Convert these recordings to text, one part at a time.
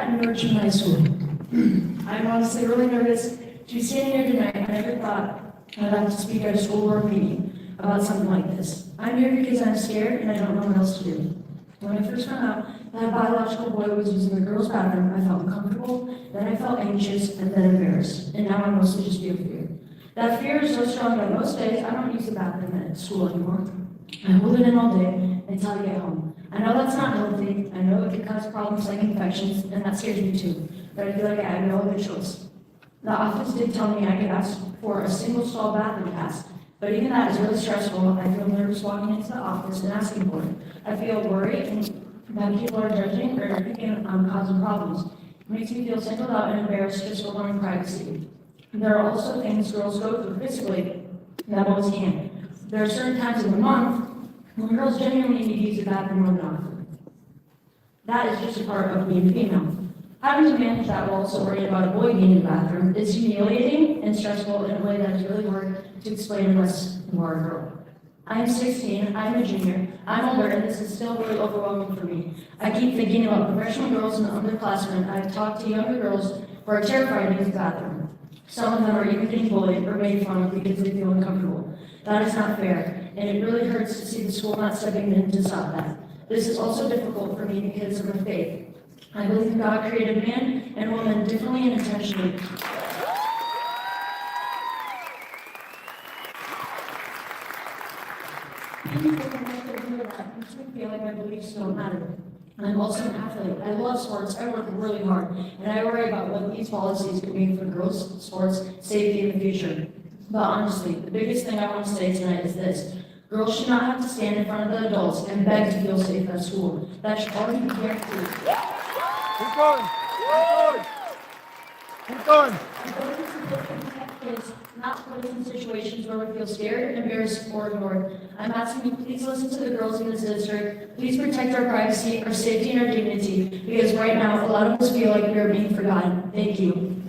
at Richmond High School. I'm honestly really nervous to be standing here tonight. I never thought I'd have to speak at a school board meeting about something like this. I'm here because I'm scared and I don't know what else to do. When I first found out that a biological boy was using the girls' bathroom, I felt uncomfortable, then I felt anxious, and then embarrassed. And now I mostly just feel fear. That fear is so strong that most days I don't use the bathroom at school anymore. I hold it in all day until I get home. I know that's not healthy. I know it could cause problems like infections, and that scares me too. But I feel like I have no other choice. The office did tell me I could ask for a single stall bathroom pass, but even that is really stressful. I feel nervous walking into the office and asking for it. I feel worried and that people are judging or thinking I'm causing problems. It makes me feel singled out and embarrassed just for wanting privacy. There are also things girls go through physically that boys can't. There are certain times in the month when girls genuinely need to use the bathroom more than often. That is just a part of being female. Having to manage that while also worrying about a boy being in the bathroom is humiliating and stressful in a way that is really hard to explain unless you are a girl. I am 16, I'm a junior, I'm older, and this is still really overwhelming for me. I keep thinking about professional girls in the underclassmen. I've talked to younger girls who are terrified to use the bathroom. Some of them are even getting bullied or made fun of because they feel uncomfortable. That is not fair, and it really hurts to see the school not stepping in to stop that. This is also difficult for me because of my faith. I believe God created man and woman differently and intentionally. Makes me feel like my beliefs don't matter. I'm also an athlete. I love sports. I work really hard, and I worry about what these policies could mean for girls' sports safety in the future. But honestly, the biggest thing I want to say tonight is this. Girls should not have to stand in front of the adults and beg to feel safe at school. That should already be guaranteed. Keep going. Keep going. Is not put us in situations where we feel scared, embarrassed, or ignored. I'm asking you, please listen to the girls in this district. Please protect our privacy, our safety, and our dignity, because right now, a lot of us feel like we are being forgotten. Thank you.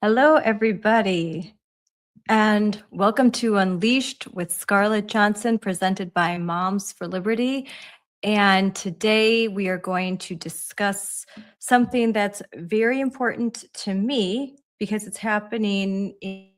Hello, everybody, and welcome to Unleashed with Scarlett Johnson, presented by Moms for Liberty. And today we are going to discuss something that's very important to me because it's happening in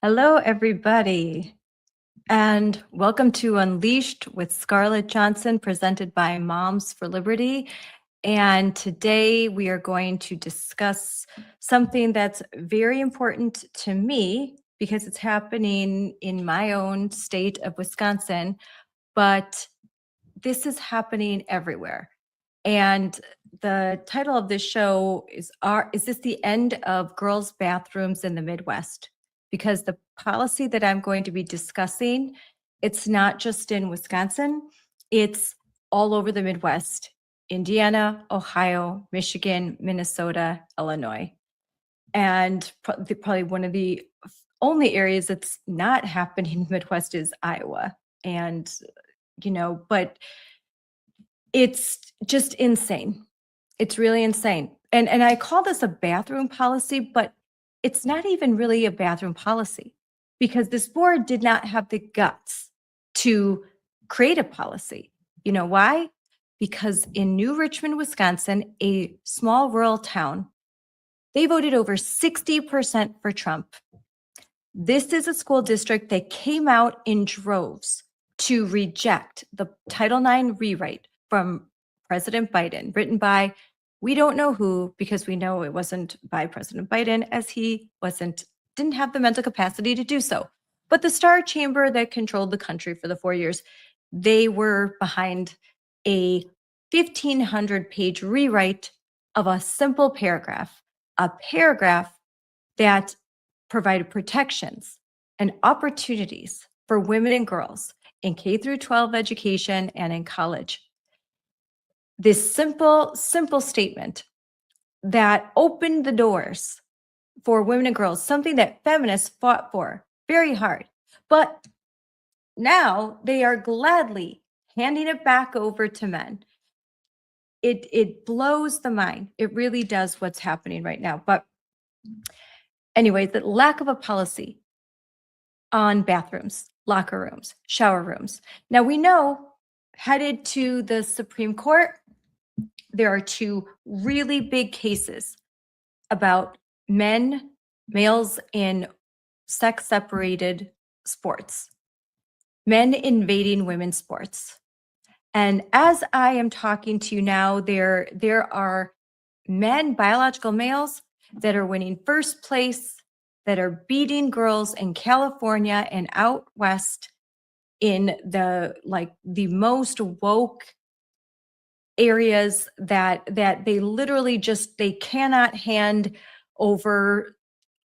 Hello, everybody, and welcome to Unleashed with Scarlett Johnson, presented by Moms for Liberty. And today we are going to discuss something that's very important to me because it's happening in my own state of Wisconsin, but this is happening everywhere. And the title of this show is this the end of girls' bathrooms in the Midwest? Because the policy that I'm going to be discussing, it's not just in Wisconsin, it's all over the Midwest, Indiana, Ohio, Michigan, Minnesota, Illinois. And probably one of the only areas that's not happening in the Midwest is Iowa. And, but it's just insane. It's really insane. And I call this a bathroom policy, but it's not even really a bathroom policy because this board did not have the guts to create a policy. You know why? Because in New Richmond, Wisconsin, a small rural town, they voted over 60% for Trump. This is a school district that came out in droves to reject the Title IX rewrite from President Biden, written by we don't know who, because we know it wasn't by President Biden, as he didn't have the mental capacity to do so. But the Star Chamber that controlled the country for the 4 years, they were behind a 1,500-page rewrite of a simple paragraph, a paragraph that provided protections and opportunities for women and girls in K through 12 education and in college. This simple statement that opened the doors for women and girls, something that feminists fought for very hard. But now they are gladly handing it back over to men. It blows the mind. It really does what's happening right now. But anyway, the lack of a policy on bathrooms, locker rooms, shower rooms. Now we know, headed to the Supreme Court, there are two really big cases about males in sex-separated sports, men invading women's sports. And as I am talking to you now, there are biological males that are winning first place, that are beating girls in California and out west in the most woke areas that they literally they cannot hand over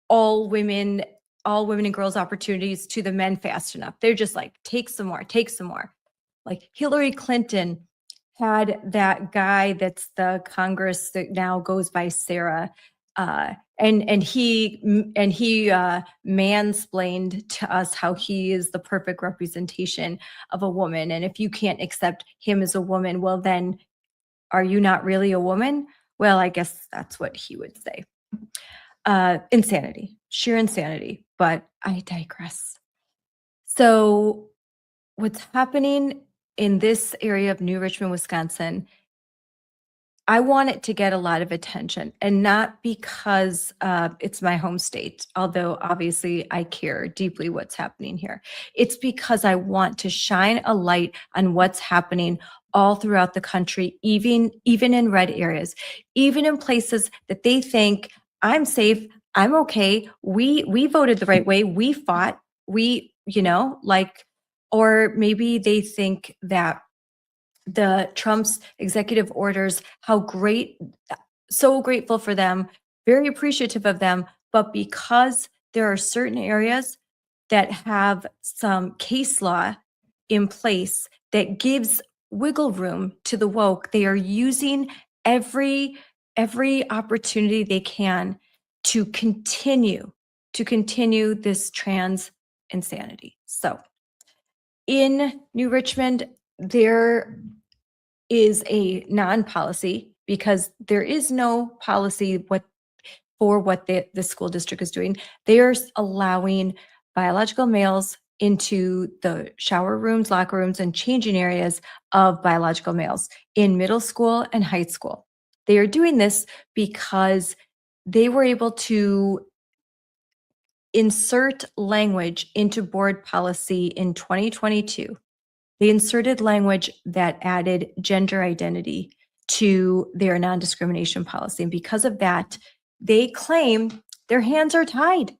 all women and girls opportunities to the men fast enough. They're just like, take some more. Like Hillary Clinton had that guy that's the Congress that now goes by Sarah, and he mansplained to us how he is the perfect representation of a woman. And if you can't accept him as a woman, well, then are you not really a woman? Well, I guess that's what he would say. Insanity, sheer insanity, but I digress. So what's happening in this area of New Richmond, Wisconsin, I want it to get a lot of attention, and not because it's my home state, although obviously I care deeply what's happening here. It's because I want to shine a light on what's happening all throughout the country, even in red areas, even in places that they think I'm safe, I'm okay, we voted the right way, we fought, or maybe they think that the Trump's executive orders, so grateful for them, very appreciative of them, but because there are certain areas that have some case law in place that gives wiggle room to the woke, they are using every opportunity they can to continue this trans insanity. So in New Richmond, there is a non-policy because there is no policy for what the school district is doing. They are allowing biological males into the shower rooms, locker rooms, and changing areas of biological males in middle school and high school. They are doing this because they were able to insert language into board policy in 2022. They inserted language that added gender identity to their non-discrimination policy. And because of that, they claim their hands are tied.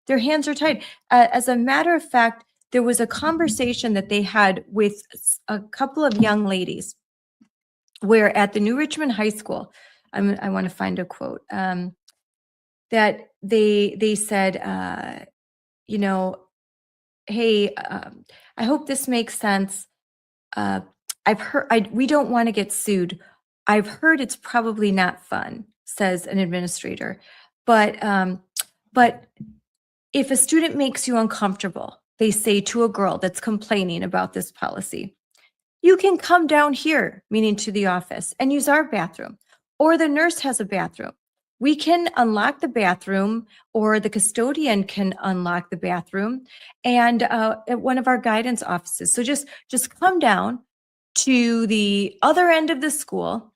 Their hands are tied. As a matter of fact, there was a conversation that they had with a couple of young ladies where at the New Richmond High School, I want to find a quote, that they said, hey, I hope this makes sense. I've heard, we don't want to get sued. I've heard it's probably not fun, says an administrator. But if a student makes you uncomfortable, they say to a girl that's complaining about this policy, you can come down here, meaning to the office, and use our bathroom. Or the nurse has a bathroom. We can unlock the bathroom, or the custodian can unlock the bathroom, and at one of our guidance offices. So just come down to the other end of the school,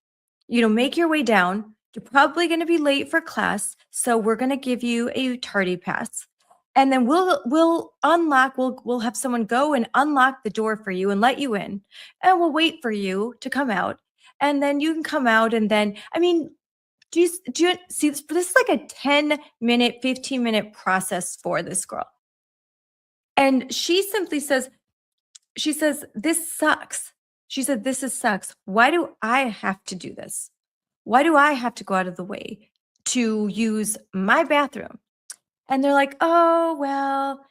make your way down. You're probably going to be late for class, so we're going to give you a tardy pass. And then we'll unlock, we'll have someone go and unlock the door for you and let you in. And we'll wait for you to come out. And then you can come out, and then, do you see this? This is like a 10-minute, 15-minute process for this girl. And she simply says, this sucks. She said, this sucks. Why do I have to do this? Why do I have to go out of the way to use my bathroom? And they're like, oh, well,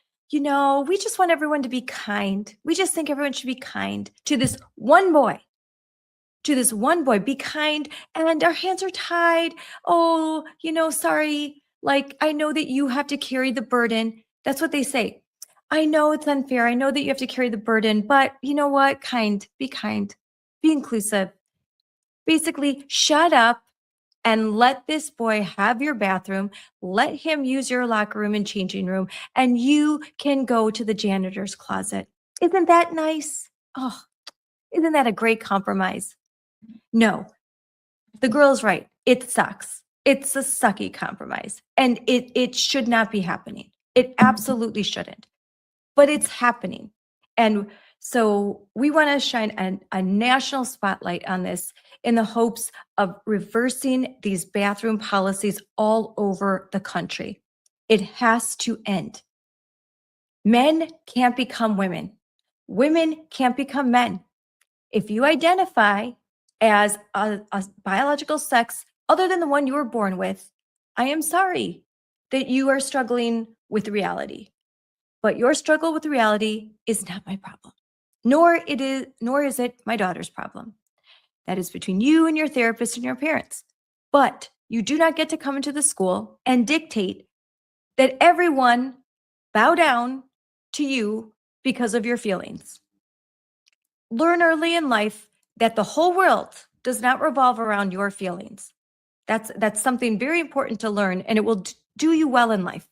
we just want everyone to be kind. We just think everyone should be kind to this one boy. Be kind. And our hands are tied. Oh, sorry. Like, I know that you have to carry the burden. That's what they say. I know it's unfair. I know that you have to carry the burden, but you know what? Be kind, be inclusive. Basically, shut up and let this boy have your bathroom. Let him use your locker room and changing room, and you can go to the janitor's closet. Isn't that nice? Oh, isn't that a great compromise? No, the girl's right. It sucks. It's a sucky compromise, and it should not be happening. It absolutely shouldn't, but it's happening. And so we want to shine a national spotlight on this in the hopes of reversing these bathroom policies all over the country. It has to end. Men can't become women. Women can't become men. If you identify as a biological sex other than the one you were born with, I am sorry that you are struggling with reality. But your struggle with reality is not my problem, nor is it my daughter's problem. That is between you and your therapist and your parents. But you do not get to come into the school and dictate that everyone bow down to you because of your feelings. Learn early in life that the whole world does not revolve around your feelings. That's something very important to learn, and it will do you well in life.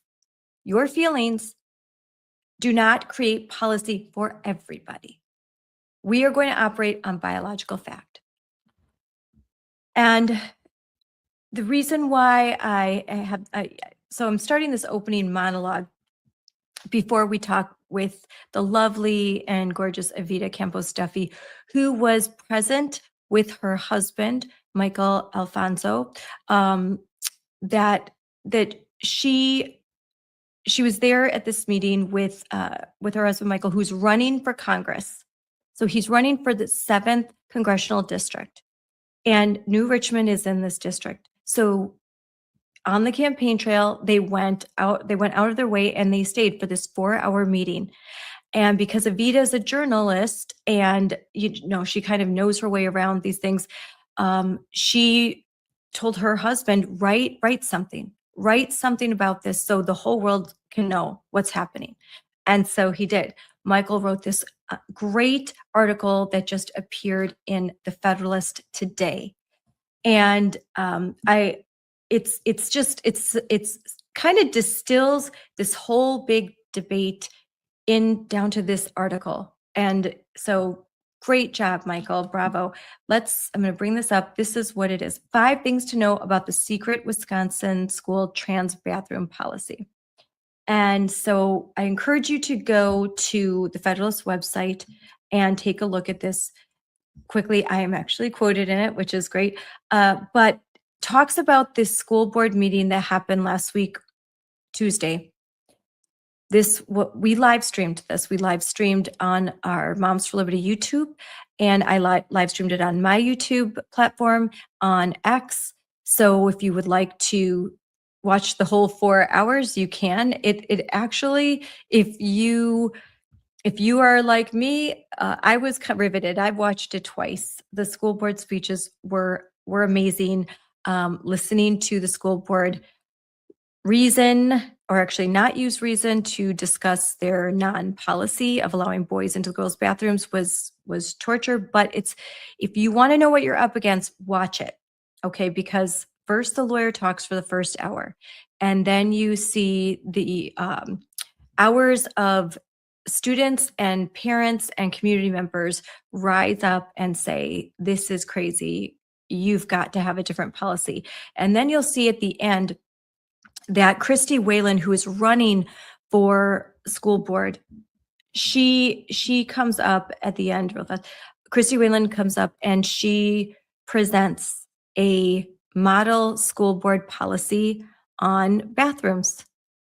Your feelings do not create policy for everybody. We are going to operate on biological fact. And the reason why so I'm starting this opening monologue before we talk with the lovely and gorgeous Evita Campos Duffy, who was present with her husband, Michael Alfonso, that she was there at this meeting with her husband, Michael, who's running for Congress. So he's running for the 7th congressional district, and New Richmond is in this district. So on the campaign trail, they went out of their way and they stayed for this 4-hour meeting. And because Evita is a journalist and she kind of knows her way around these things, she told her husband, write something about this so the whole world can know what's happening. And so he did. Michael wrote this great article that just appeared in the Federalist today. And it's kind of distills this whole big debate down to this article. And so great job, Michael. Bravo. I'm going to bring this up. This is what it is. 5 things to know about the secret Wisconsin school trans bathroom policy. And so I encourage you to go to the Federalist website and take a look at this quickly. I am actually quoted in it, which is great. But talks about this school board meeting that happened last week, Tuesday. We live streamed this. We live streamed on our Moms for Liberty YouTube, and I live streamed it on my YouTube platform on X. So if you would like to watch the whole 4 hours, you can. It actually, if you are like me, I was riveted. I've watched it twice. The school board speeches were amazing. Listening to the school board reason, or actually not use reason, to discuss their non-policy of allowing boys into girls' bathrooms was torture. But if you want to know what you're up against, watch it, okay? Because first the lawyer talks for the first hour, and then you see the hours of students and parents and community members rise up and say, this is crazy. You've got to have a different policy. And then you'll see at the end that Christy Whalen, who is running for school board, she comes up at the end real fast. Christy Whalen comes up and she presents a model school board policy on bathrooms,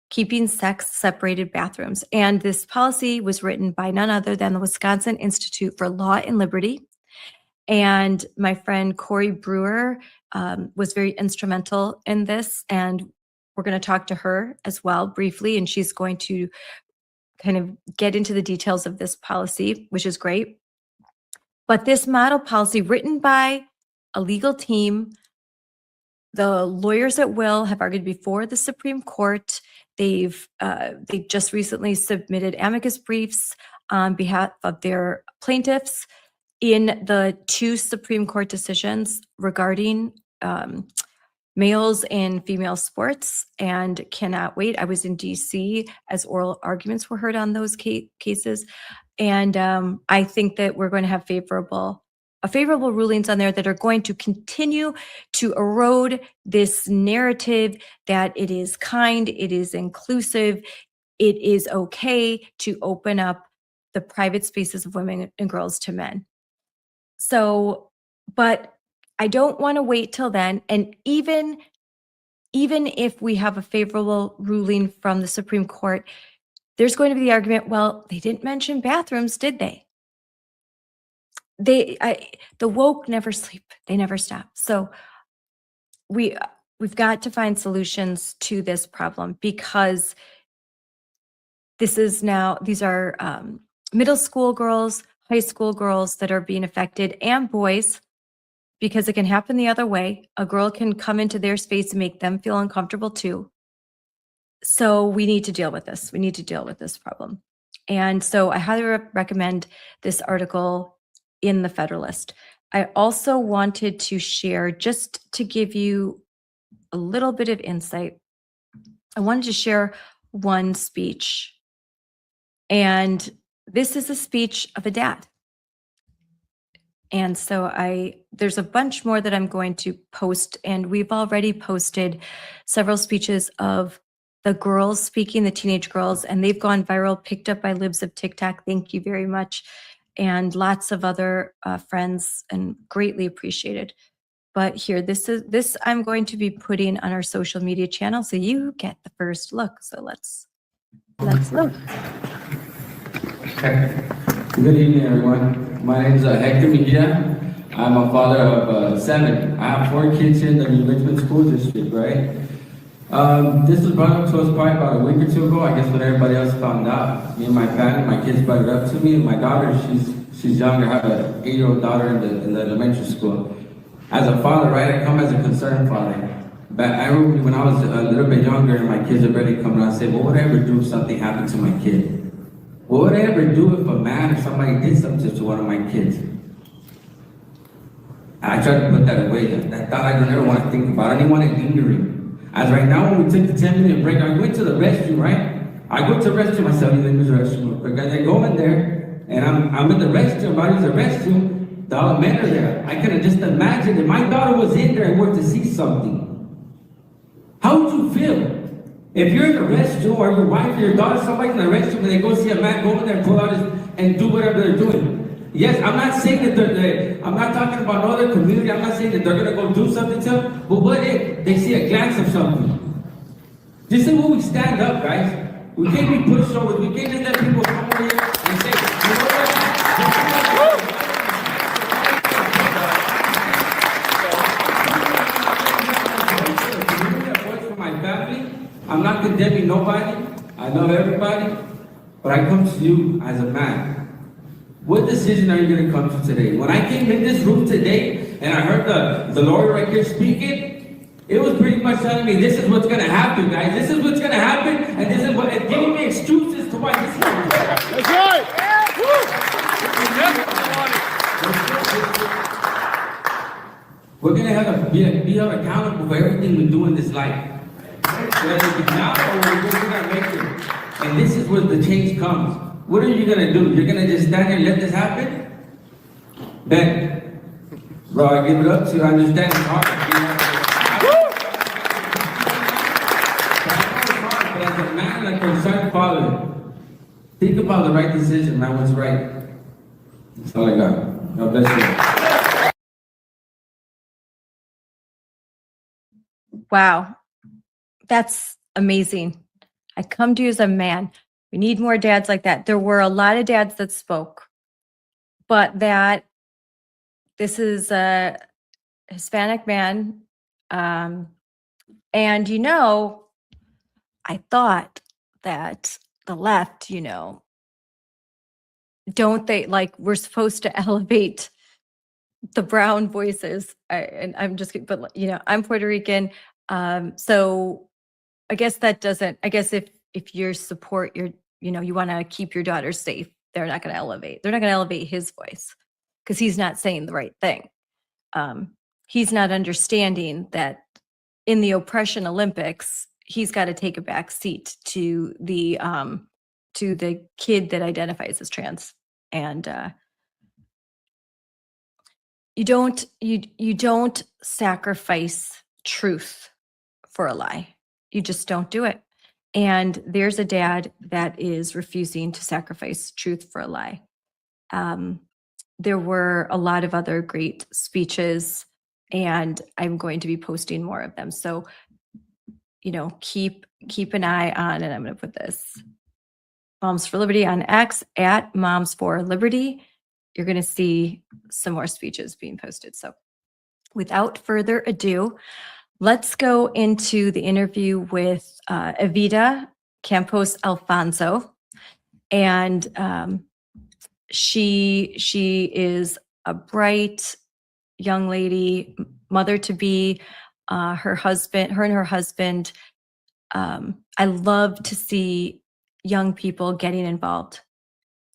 keeping sex-separated bathrooms. And this policy was written by none other than the Wisconsin Institute for Law and Liberty. And my friend Corey Brewer was very instrumental in this. And we're going to talk to her as well briefly. And she's going to kind of get into the details of this policy, which is great. But this model policy, written by a legal team, the lawyers at will have argued before the Supreme Court. They just recently submitted amicus briefs on behalf of their plaintiffs in the 2 Supreme Court decisions regarding males and female sports, and cannot wait. I was in DC as oral arguments were heard on those cases. And I think that we're going to have favorable rulings on there that are going to continue to erode this narrative that it is kind, it is inclusive, it is okay to open up the private spaces of women and girls to men. So, but I don't want to wait till then. And even if we have a favorable ruling from the Supreme Court, there's going to be the argument, well, they didn't mention bathrooms, did they? The woke never sleep. They never stop. So we've got to find solutions to this problem, because these are middle school girls, high school girls that are being affected, and boys, because it can happen the other way. A girl can come into their space and make them feel uncomfortable too. So we need to deal with this. We need to deal with this problem. And so I highly recommend this article in the Federalist. I also wanted to share, just to give you a little bit of insight, I wanted to share one speech. And this is a speech of a dad. And so there's a bunch more that I'm going to post, and we've already posted several speeches of the girls speaking, the teenage girls, and they've gone viral, picked up by Libs of TikTok. Thank you very much. And lots of other friends, and greatly appreciated. But here, this I'm going to be putting on our social media channel, so you get the first look. So let's look. Good evening, everyone. My name is Hector Mejia. I'm a father of 7. I have 4 kids here in the Richmond School District, right? This was brought up to us probably about a week or 2 ago, I guess, when everybody else found out. Me and my family, my kids brought it up to me, and my daughter, she's younger. I have an 8-year-old daughter in the elementary school. As a father, right, I come as a concerned father. But I remember when I was a little bit younger and my kids are ready to come around and say, what would I ever do if something happened to my kid? What would I ever do if a man or somebody did something to one of my kids? I tried to put that away. That thought I don't ever want to think about. I didn't want it lingering. As right now, when we took the 10-minute break, I went to the restroom, right? I go to the restroom myself, you use the restroom real quick. As I go in there, and I'm in the restroom, I use the restroom, the other men are there. I could have just imagined if my daughter was in there and were to see something. How would you feel? If you're in a restroom or your wife or your daughter, somebody's in the restroom and they go see a man go in there and pull out his and do whatever they're doing. Yes, I'm not saying that I'm not talking about no other community. I'm not saying that they're gonna go do something to them. But what if they see a glance of something? This is when we stand up, guys. We can't be pushed over. We can't just let people come over here and say, you know what? For my family, I'm not condemning nobody. I love everybody. But I come to you as a man. What decision are you going to come to today? When I came in this room today and I heard the lawyer right here speaking, it was pretty much telling me this is what's going to happen, guys. This is what's going to happen, and this is what, and giving me excuses to why this is going to happen. That's right. We're going to have to be held accountable for everything we do in this life. Whether it be now or when we're going to make it. And this is where the change comes. What are you going to do? You're going to just stand here and let this happen? Ben, bro, I give it up to you. I understand it's hard. But as a man, like your son, father, think about the right decision, man. What's right? That's all I got. God bless you. Wow. That's amazing. I come to you as a man. We need more dads like that. There were a lot of dads that spoke, but that this is a Hispanic man. And, you know, I thought that the left, you know, don't they, like, we're supposed to elevate the brown voices. And I'm just, but, you know, I'm Puerto Rican. So I guess that doesn't, I guess if you support your, you know, you want to keep your daughter safe, they're not going to elevate. They're not going to elevate his voice because he's not saying the right thing. He's not understanding that in the oppression Olympics, he's got to take a back seat to the kid that identifies as trans. And you don't sacrifice truth for a lie. You just don't do it. And there's a dad that is refusing to sacrifice truth for a lie. There were a lot of other great speeches, and I'm going to be posting more of them. So, you know, keep an eye on, and I'm going to put this, Moms for Liberty on X, at Moms for Liberty. You're going to see some more speeches being posted. So without further ado, let's go into the interview with Evita Campos Alfonso. And she is a bright young lady, mother to be. Her and her husband, I love to see young people getting involved,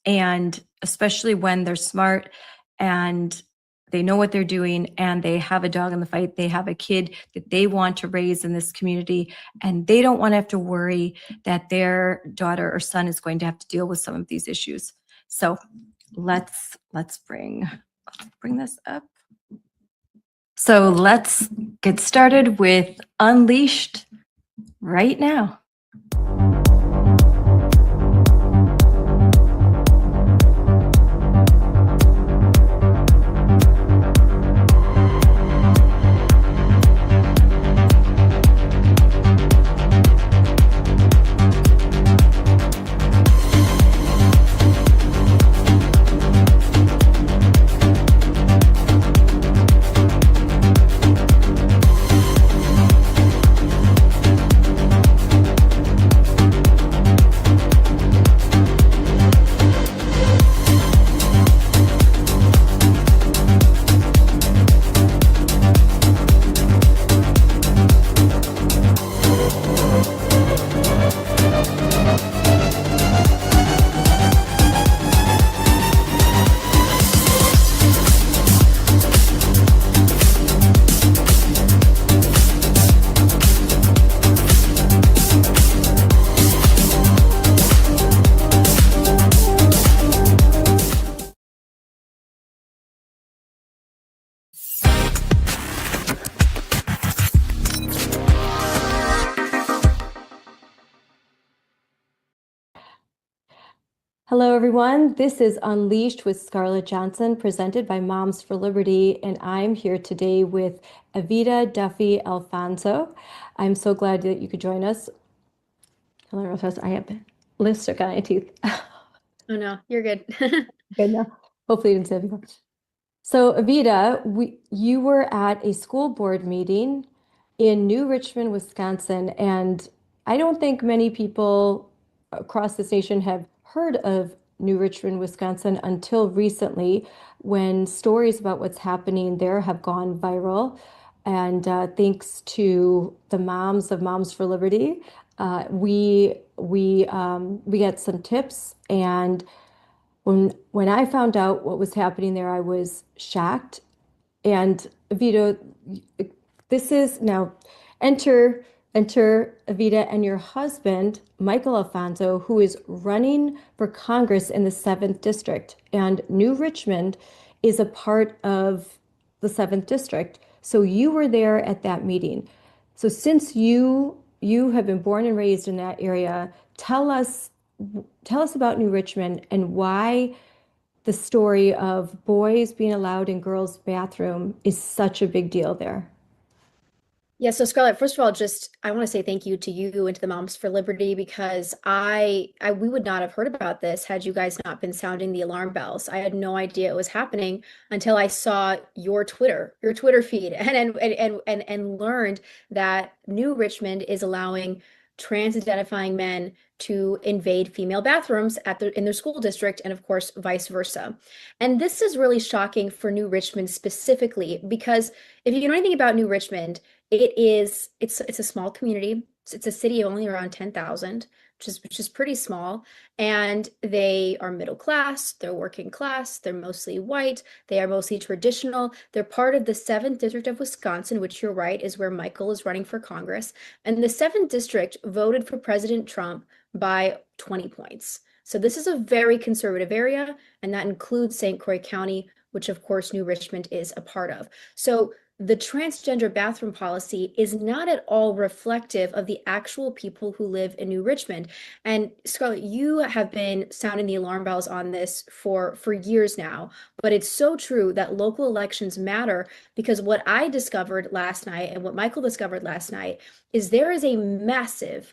and especially when they're smart and they know what they're doing and they have a dog in the fight. They have a kid that they want to raise in this community, and they don't want to have to worry that their daughter or son is going to have to deal with some of these issues. So let's bring this up. So let's get started with Unleashed right now. Hello, everyone. This is Unleashed with Scarlett Johnson, presented by Moms for Liberty, and I'm here today with Evita Duffy Alfonso. I'm so glad that you could join us. Hello, Rosas. I have list stuck on my teeth. Oh no, you're good. Good now. Hopefully, you didn't say it before. So, Evita, you were at a school board meeting in New Richmond, Wisconsin, and I don't think many people across this nation have heard of New Richmond, Wisconsin until recently, when stories about what's happening there have gone viral. And thanks to the moms of Moms for Liberty, we got some tips. And when I found out what was happening there, I was shocked. And Evita, this is now enter Evita and your husband, Michael Alfonso, who is running for Congress in the 7th District. And New Richmond is a part of the 7th District. So you were there at that meeting. So since you have been born and raised in that area, tell us about New Richmond and why the story of boys being allowed in girls' bathroom is such a big deal there. Yeah, so Scarlett, first of all, I want to say thank you to you and to the Moms for Liberty because we would not have heard about this had you guys not been sounding the alarm bells. I had no idea it was happening until I saw your Twitter feed and learned that New Richmond is allowing trans identifying men to invade female bathrooms in their school district, and of course vice versa. And this is really shocking for New Richmond specifically because if you know anything about New Richmond, it's a small community. It's a city of only around 10,000, which is pretty small. And they are middle class, they're working class, they're mostly white, they are mostly traditional. They're part of the 7th District of Wisconsin, which you're right, is where Michael is running for Congress. And the 7th District voted for President Trump by 20 points. So this is a very conservative area, and that includes St. Croix County, which of course New Richmond is a part of. So the transgender bathroom policy is not at all reflective of the actual people who live in New Richmond. And Scarlett, you have been sounding the alarm bells on this for years now, but it's so true that local elections matter because what I discovered last night and what Michael discovered last night is there is a massive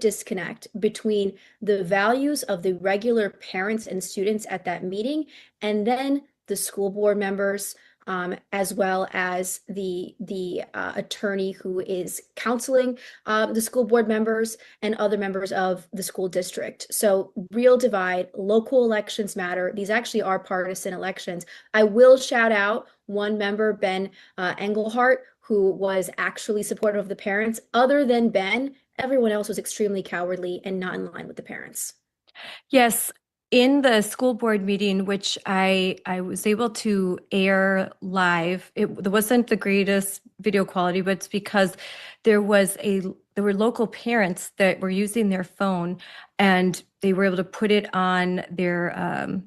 disconnect between the values of the regular parents and students at that meeting and then the school board members, as well as the attorney who is counseling the school board members and other members of the school district. So real divide, local elections matter. These actually are partisan elections. I will shout out one member, Ben Engelhardt, who was actually supportive of the parents. Other than Ben, everyone else was extremely cowardly and not in line with the parents. Yes, in the school board meeting, which I was able to air live, it wasn't the greatest video quality, but it's because there were local parents that were using their phone and they were able to put it on their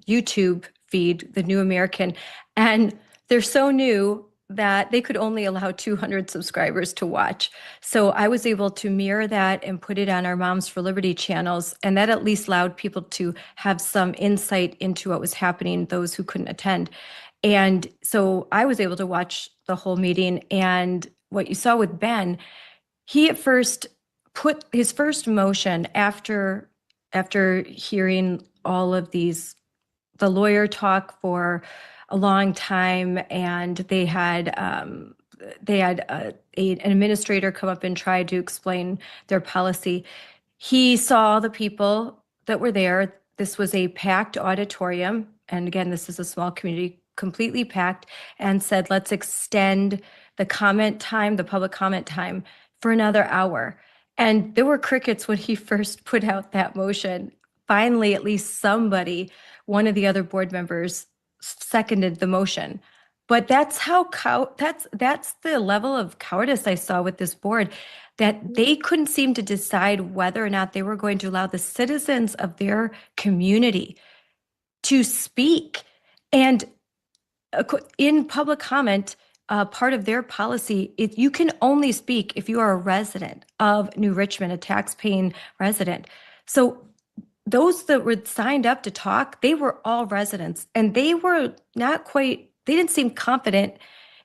YouTube feed, The New American, and they're so new that they could only allow 200 subscribers to watch. So I was able to mirror that and put it on our Moms for Liberty channels. And that at least allowed people to have some insight into what was happening, those who couldn't attend. And so I was able to watch the whole meeting. And what you saw with Ben, he at first put his first motion after hearing all of the lawyer talk for a long time, and they had an administrator come up and try to explain their policy. He saw the people that were there. This was a packed auditorium, and again, this is a small community, completely packed, and said, let's extend the public comment time for another hour. And there were crickets when he first put out that motion. Finally, at least somebody, one of the other board members, seconded the motion. But that's that's the level of cowardice I saw with this board, that they couldn't seem to decide whether or not they were going to allow the citizens of their community to speak. And in public comment, part of their policy is you can only speak if you are a resident of New Richmond, a tax-paying resident. So those that were signed up to talk, they were all residents, and they were not quite, they didn't seem confident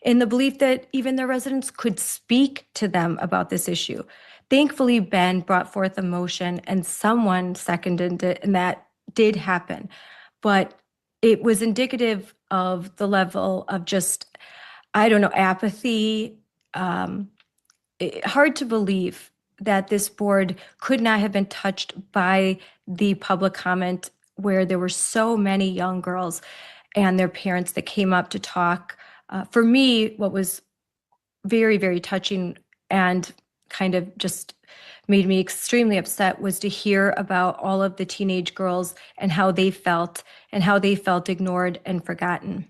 in the belief that even their residents could speak to them about this issue. Thankfully, Ben brought forth a motion and someone seconded it, and that did happen. But it was indicative of the level of just, I don't know, apathy. Hard to believe that this board could not have been touched by the public comment where there were so many young girls and their parents that came up to talk. For me, what was very, very touching and kind of just made me extremely upset was to hear about all of the teenage girls and how they felt ignored and forgotten.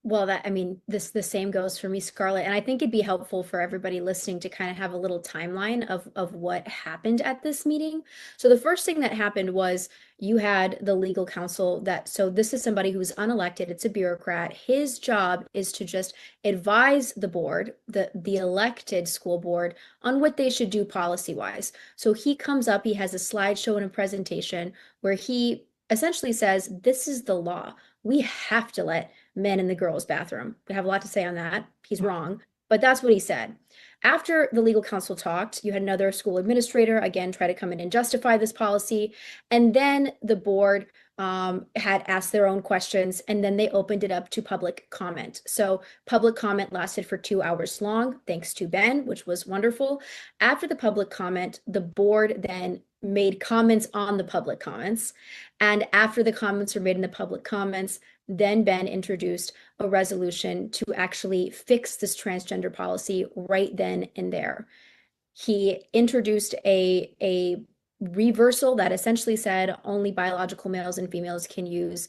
Well, that, I mean, the same goes for me, Scarlett. And I think it'd be helpful for everybody listening to kind of have a little timeline of what happened at this meeting. So the first thing that happened was you had the legal counsel so this is somebody who's unelected, it's a bureaucrat. His job is to just advise the board, the elected school board, on what they should do policy-wise. So he comes up, he has a slideshow and a presentation where he essentially says, this is the law. We have to let men in the girls' bathroom. I have a lot to say on that. He's wrong, but that's what he said. After the legal counsel talked, you had another school administrator, again, try to come in and justify this policy. And then the board had asked their own questions, and then they opened it up to public comment. So public comment lasted for 2 hours long, thanks to Ben, which was wonderful. After the public comment, the board then made comments on the public comments. And after the comments were made in the public comments, then Ben introduced a resolution to actually fix this transgender policy right then and there. He introduced a reversal that essentially said only biological males and females can use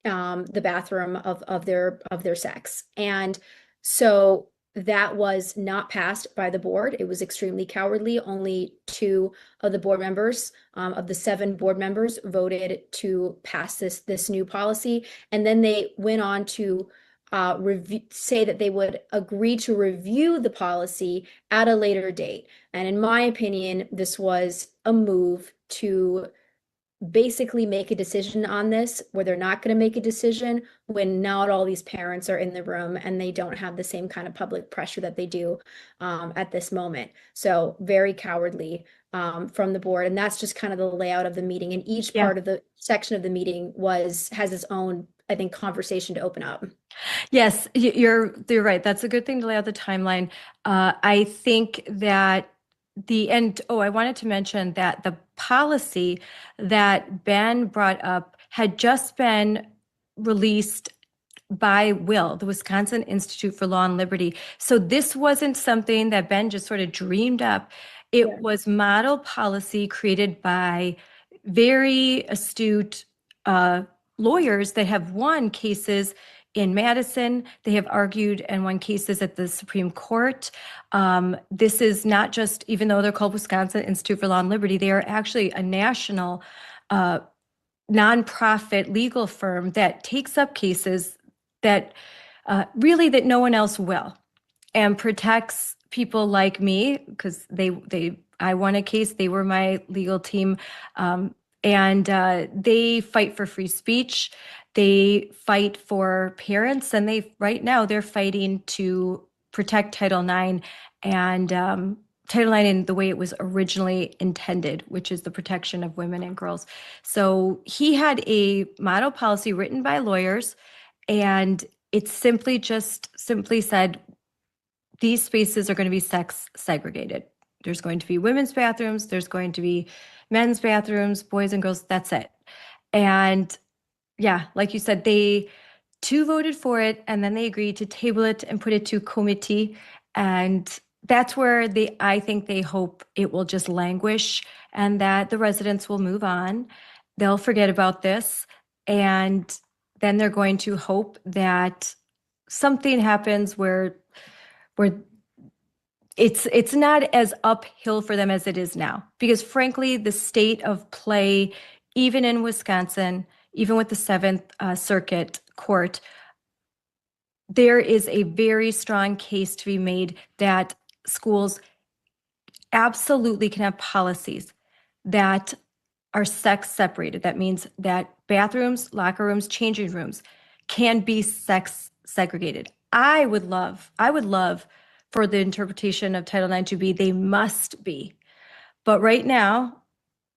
the bathroom of their sex. And so that was not passed by the board. It was extremely cowardly. Only 2 of the board members, of the 7 board members, voted to pass this new policy. And then they went on to say that they would agree to review the policy at a later date. And in my opinion, this was a move to basically make a decision on this where they're not going to make a decision when not all these parents are in the room and they don't have the same kind of public pressure that they do at this moment. So very cowardly from the board. And that's just kind of the layout of the meeting. And each part of the section of the meeting has its own, I think, conversation to open up. Yes, you're right. That's a good thing to lay out the timeline. I think that I wanted to mention that the policy that Ben brought up had just been released by Will, the Wisconsin Institute for Law and Liberty. So this wasn't something that Ben just sort of dreamed up. It was model policy created by very astute lawyers that have won cases in Madison. They have argued and won cases at the Supreme Court. This is not just, even though they're called Wisconsin Institute for Law and Liberty, they are actually a national nonprofit legal firm that takes up cases that that no one else will, and protects people like me, because I won a case. They were my legal team, and they fight for free speech. They fight for parents, and right now they're fighting to protect Title IX and Title IX in the way it was originally intended, which is the protection of women and girls. So he had a model policy written by lawyers, and it simply said these spaces are going to be sex segregated. There's going to be women's bathrooms, there's going to be men's bathrooms, boys and girls, that's it. And yeah, like you said, they 2 voted for it, and then they agreed to table it and put it to committee. And that's where I think they hope it will just languish and that the residents will move on. They'll forget about this. And then they're going to hope that something happens where it's not as uphill for them as it is now. Because frankly, the state of play, even in Wisconsin, even with the 7th Circuit Court, there is a very strong case to be made that schools absolutely can have policies that are sex separated. That means that bathrooms, locker rooms, changing rooms can be sex segregated. I would love for the interpretation of Title IX to be they must be. But right now,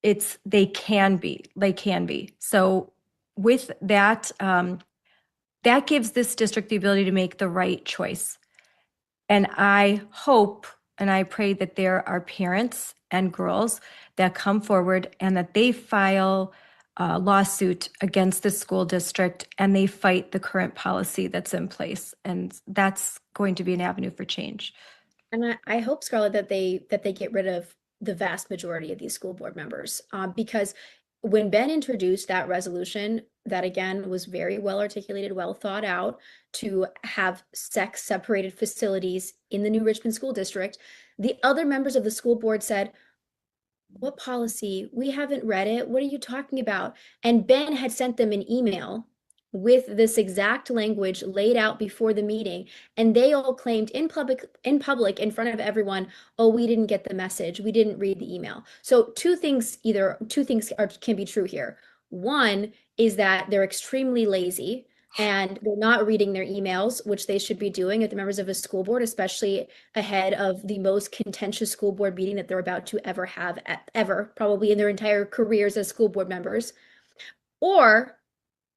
it's they can be. So with that, that gives this district the ability to make the right choice. And I hope and I pray that there are parents and girls that come forward and that they file a lawsuit against the school district and they fight the current policy that's in place. And that's going to be an avenue for change. And I hope, Scarlett, that they get rid of the vast majority of these school board members, because when Ben introduced that resolution, that again was very well articulated, well thought out, to have sex separated facilities in the new Richmond school district, the other members of the school board said, "What policy? We haven't read it. What are you talking about?" And Ben had sent them an email with this exact language laid out before the meeting, and they all claimed in public in front of everyone, "Oh, we didn't get the message. We didn't read the email." So two things can be true here. One is that they're extremely lazy and they're not reading their emails, which they should be doing at the members of a school board, especially ahead of the most contentious school board meeting that they're about to ever have, ever, probably in their entire careers as school board members. Or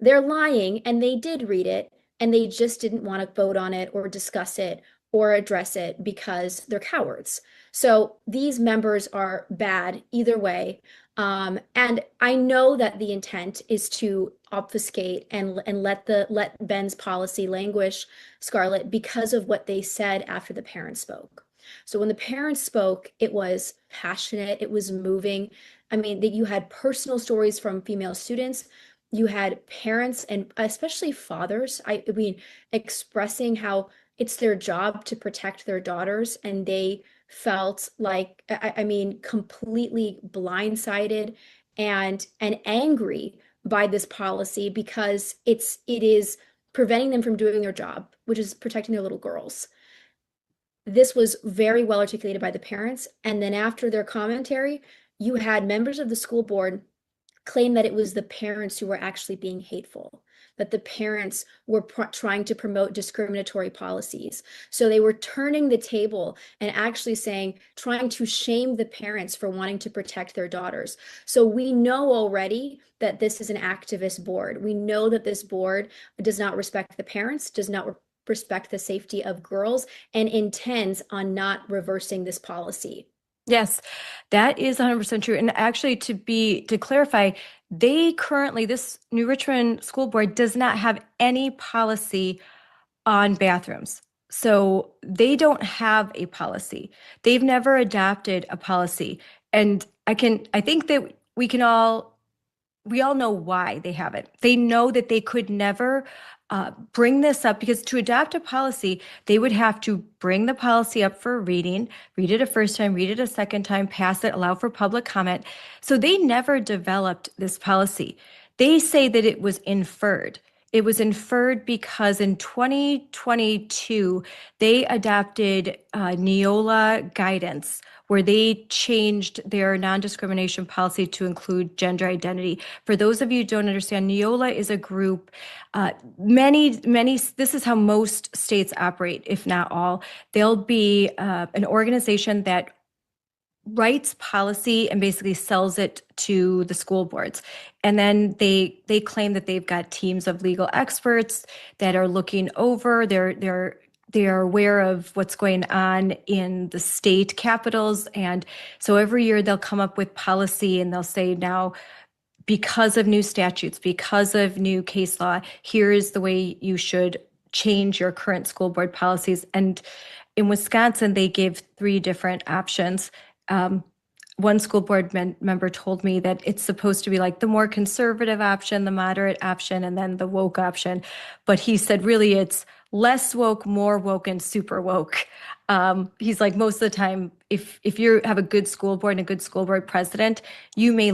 they're lying and they did read it and they just didn't want to vote on it or discuss it or address it because they're cowards. So these members are bad either way. And I know that the intent is to obfuscate and let Ben's policy languish, Scarlett, because of what they said after the parents spoke. So when the parents spoke, it was passionate, it was moving. I mean, that you had personal stories from female students. You had parents and especially fathers, I mean, expressing how it's their job to protect their daughters, and they felt like, I mean, completely blindsided and angry by this policy because it is preventing them from doing their job, which is protecting their little girls. This was very well articulated by the parents. And then after their commentary, you had members of the school board claim that it was the parents who were actually being hateful, that the parents were trying to promote discriminatory policies. So they were turning the table and actually trying to shame the parents for wanting to protect their daughters. So we know already that this is an activist board. We know that this board does not respect the parents, does not respect the safety of girls, and intends on not reversing this policy. Yes, that is 100% true. And actually, to clarify, this New Richmond School Board does not have any policy on bathrooms. So they don't have a policy. They've never adopted a policy. And I think that we all know why they haven't. They know that they could never bring this up, because to adopt a policy, they would have to bring the policy up for reading, read it a first time, read it a second time, pass it, allow for public comment. So they never developed this policy. They say that it was inferred. It was inferred because in 2022, they adopted Neola guidance, where they changed their non-discrimination policy to include gender identity. For those of you who don't understand, Neola is a group, this is how most states operate, if not all. They'll be an organization that writes policy and basically sells it to the school boards. And then they claim that they've got teams of legal experts that are looking over, they're aware of what's going on in the state capitals. And so every year they'll come up with policy and they'll say, now, because of new statutes, because of new case law, here is the way you should change your current school board policies. And in Wisconsin, they gave 3 different options. One school board member told me that it's supposed to be like the more conservative option, the moderate option, and then the woke option. But he said, really, it's less woke, more woke, and super woke. He's like, most of the time, if you have a good school board and a good school board president, you may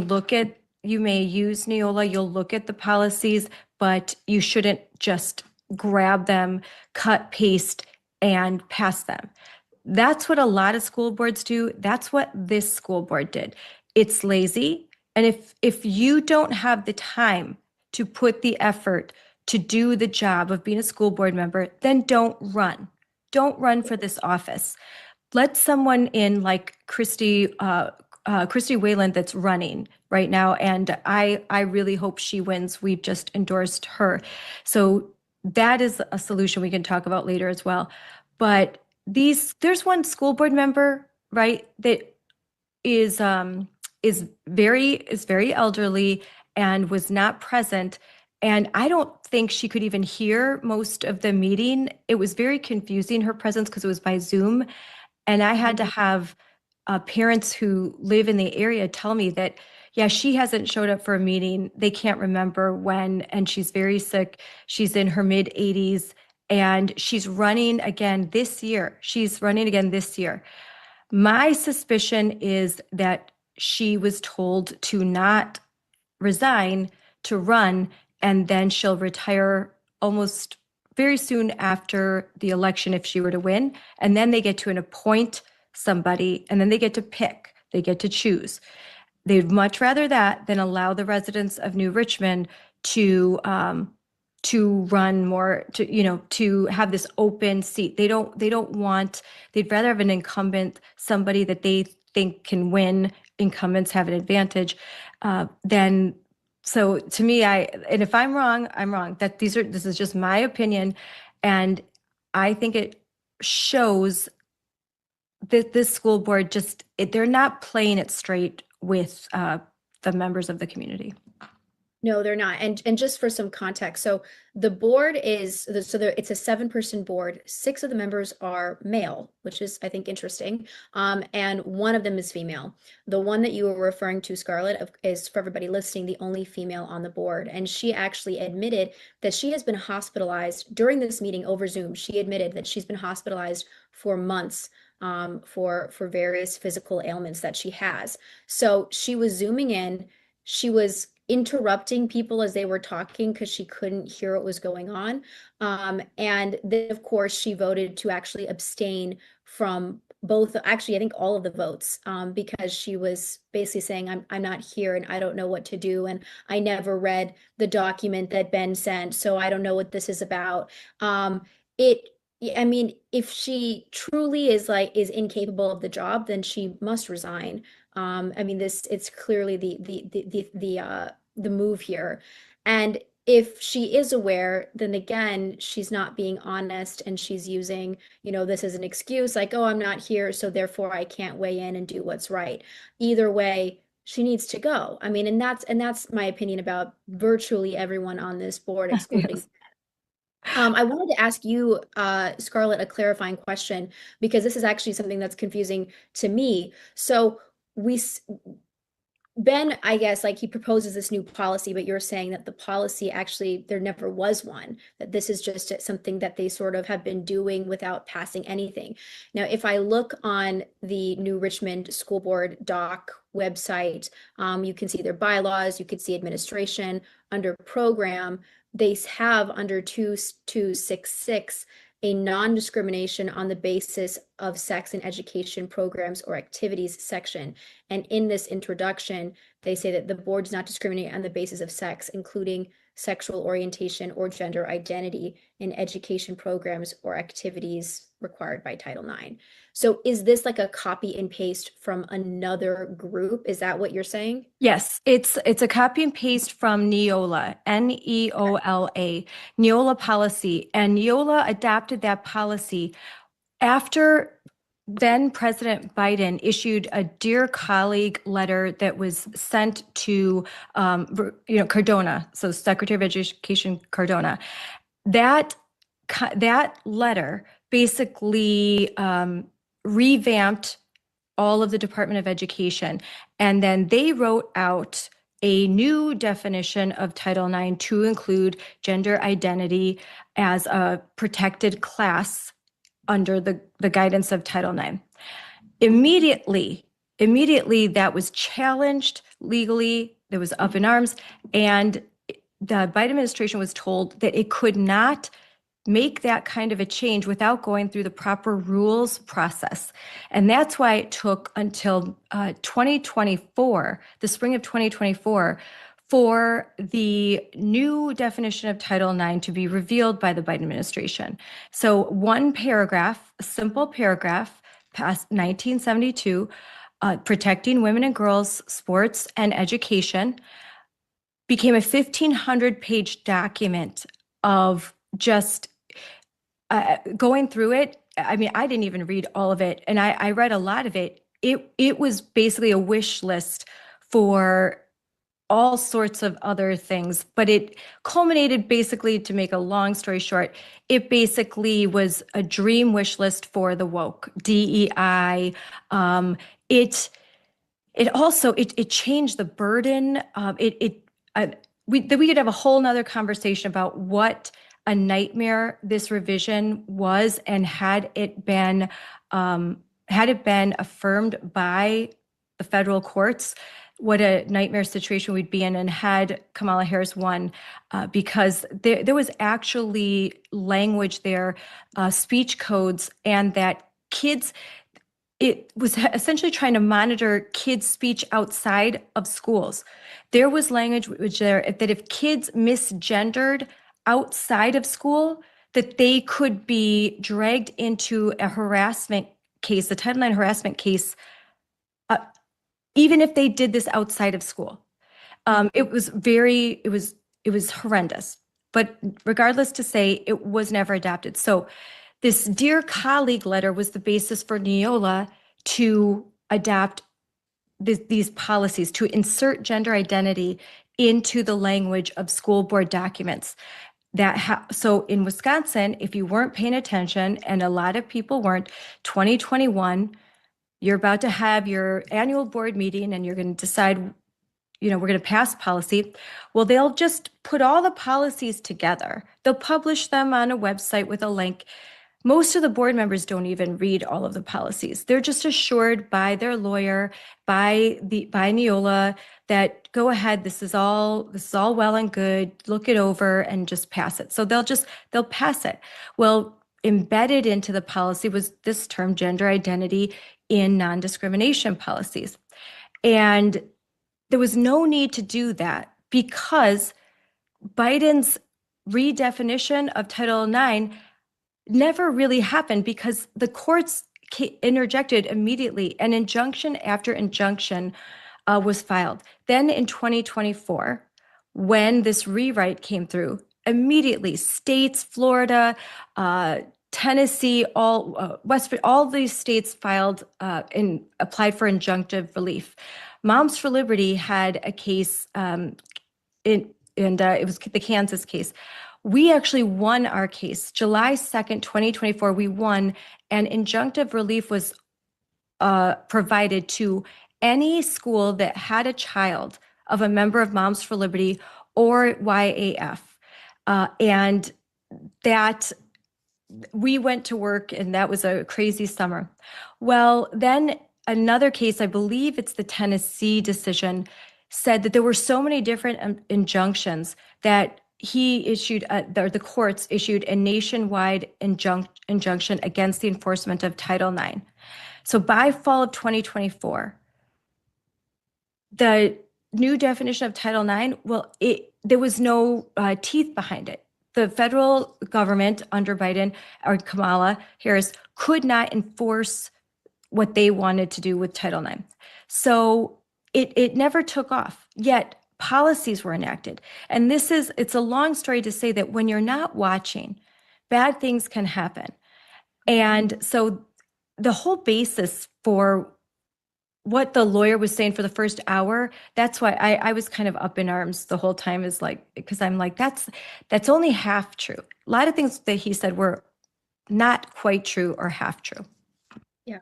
use Neola, you'll look at the policies, but you shouldn't just grab them, cut, paste, and pass them. That's what a lot of school boards do. That's what this school board did. It's lazy. And if you don't have the time to put the effort to do the job of being a school board member, then don't run. Don't run for this office. Let someone in like Christy Wayland that's running right now, and I really hope she wins. We've just endorsed her. So that is a solution we can talk about later as well. But there's one school board member, right, that is very elderly and was not present. And I don't think she could even hear most of the meeting. It was very confusing, her presence, because it was by Zoom. And I had to have parents who live in the area tell me that, yeah, she hasn't showed up for a meeting. They can't remember when, and she's very sick. She's in her mid 80s, and she's running again this year. My suspicion is that she was told to not resign, to run, and then she'll retire almost very soon after the election if she were to win. And then they get to appoint somebody, and then they get to pick, they get to choose. They'd much rather that than allow the residents of New Richmond to run more, to have this open seat. They'd rather have an incumbent, somebody that they think can win. Incumbents have an advantage. So to me, and if I'm wrong, I'm wrong. This is just my opinion. And I think it shows that this school board they're not playing it straight with the members of the community. No, they're not. And just for some context, so the board it's a 7-person board. 6 of the members are male, which is, I think, interesting. And one of them is female. The one that you were referring to, Scarlett, is, for everybody listening, the only female on the board. And she actually admitted that she has been hospitalized during this meeting over Zoom. She admitted that she's been hospitalized for months for various physical ailments that she has. So she was Zooming in. She was interrupting people as they were talking because she couldn't hear what was going on. And then, of course, she voted to actually abstain from both, actually, I think all of the votes, because she was basically saying, I'm not here and I don't know what to do. And I never read the document that Ben sent, so I don't know what this is about. I mean, if she truly is incapable of the job, then she must resign. I mean, it's clearly the move here. And if she is aware, then again, she's not being honest, and she's using, this as an excuse, like, oh, I'm not here, so therefore I can't weigh in and do what's right. Either way, she needs to go. I mean, and that's my opinion about virtually everyone on this board, excluding. Yes. I wanted to ask you, Scarlett, a clarifying question, because this is actually something that's confusing to me. So Ben, I guess, like, he proposes this new policy, but you're saying that the policy, actually, there never was one, that this is just something that they sort of have been doing without passing anything. Now, if I look on the New Richmond School Board doc website, you can see their bylaws, you can see administration. Under program, they have under 2266 a non-discrimination on the basis of sex in education programs or activities section. And in this introduction, they say that the board does not discriminate on the basis of sex, including sexual orientation or gender identity, in education programs or activities required by Title IX. So is this like a copy and paste from another group? Is that what you're saying? Yes, it's a copy and paste from Neola, Neola, Neola policy. And Neola adopted that policy after then President Biden issued a Dear Colleague letter that was sent to Cardona, so Secretary of Education Cardona. That letter basically revamped all of the Department of Education. And then they wrote out a new definition of Title IX to include gender identity as a protected class under the guidance of Title IX. Immediately that was challenged legally. It was up in arms. And the Biden administration was told that it could not make that kind of a change without going through the proper rules process. And that's why it took until 2024, the spring of 2024, for the new definition of Title IX to be revealed by the Biden administration. So one paragraph, a simple paragraph, passed 1972, protecting women and girls' sports and education, became a 1,500-page document of just going through it. I mean, I didn't even read all of it, and I read a lot of it. It was basically a wish list for all sorts of other things, but it culminated, basically, to make a long story short, it basically was a dream wish list for the woke, DEI. It also it changed the burden. We could have a whole nother conversation about what a nightmare this revision was, and had it been affirmed by the federal courts, what a nightmare situation we'd be in, and had Kamala Harris won, because there was actually language there, speech codes, and that kids. It was essentially trying to monitor kids' speech outside of schools. There was language which there that if kids misgendered outside of school, that they could be dragged into a harassment case, a Title IX harassment case, even if they did this outside of school. It was horrendous. But regardless to say, it was never adopted. So this Dear Colleague letter was the basis for Neola to adopt these policies, to insert gender identity into the language of school board documents. So in Wisconsin, if you weren't paying attention, and a lot of people weren't, 2021, you're about to have your annual board meeting and you're going to decide, we're going to pass policy. Well, they'll just put all the policies together. They'll publish them on a website with a link. Most of the board members don't even read all of the policies. They're just assured by their lawyer, by Neola, that go ahead, this is all well and good, look it over and just pass it. So they'll pass it. Well, embedded into the policy was this term, gender identity, in non-discrimination policies. And there was no need to do that, because Biden's redefinition of Title IX never really happened, because the courts interjected immediately. An injunction after injunction was filed. Then in 2024, when this rewrite came through, immediately states, Florida, Tennessee, all these states filed and applied for injunctive relief. Moms for Liberty had a case, it was the Kansas case. We actually won our case. July 2nd, 2024, we won, and injunctive relief was provided to any school that had a child of a member of Moms for Liberty or YAF. And that we went to work, and that was a crazy summer. Well, then another case, I believe it's the Tennessee decision, said that there were so many different injunctions that the courts issued a nationwide injunction against the enforcement of Title IX. So by fall of 2024, the new definition of Title IX, there was no teeth behind it. The federal government under Biden or Kamala Harris could not enforce what they wanted to do with Title IX. So it never took off, yet policies were enacted. And it's a long story to say that when you're not watching, bad things can happen. And so the whole basis for what the lawyer was saying for the first hour, that's why I was kind of up in arms the whole time, because I'm like, that's only half true. A lot of things that he said were not quite true or half true. Yeah.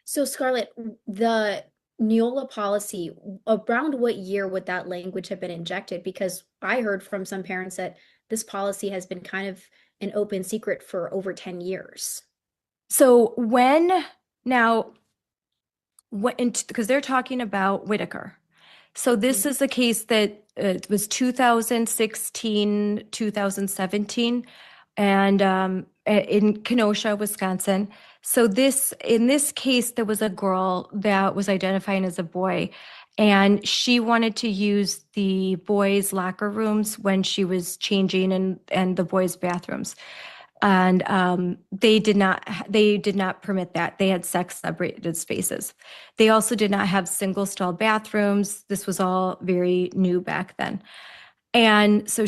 So Scarlett, the Neola policy, around what year would that language have been injected? Because I heard from some parents that this policy has been kind of an open secret for over 10 years. So because they're talking about Whitaker. So this is a case that was 2016, 2017, and in Kenosha, Wisconsin. So in this case, there was a girl that was identifying as a boy, and she wanted to use the boys' locker rooms when she was changing and the boys' bathrooms. And they did not permit that. They had sex separated spaces. They also did not have single stall bathrooms. This was all very new back then. And so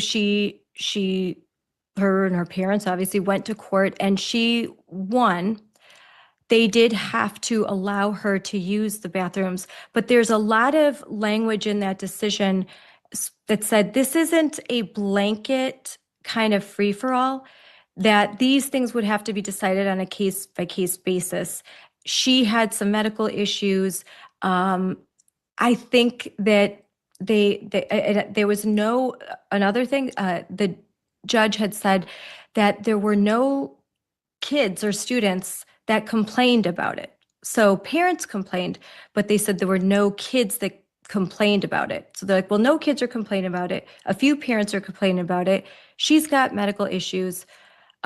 her and her parents obviously went to court, and she won. They did have to allow her to use the bathrooms, but there's a lot of language in that decision that said this isn't a blanket kind of free for all, that these things would have to be decided on a case by case basis. She had some medical issues. I think that there was no, another thing, the judge had said that there were no kids or students that complained about it. So parents complained, but they said there were no kids that complained about it. So they're like, well, no kids are complaining about it. A few parents are complaining about it. She's got medical issues.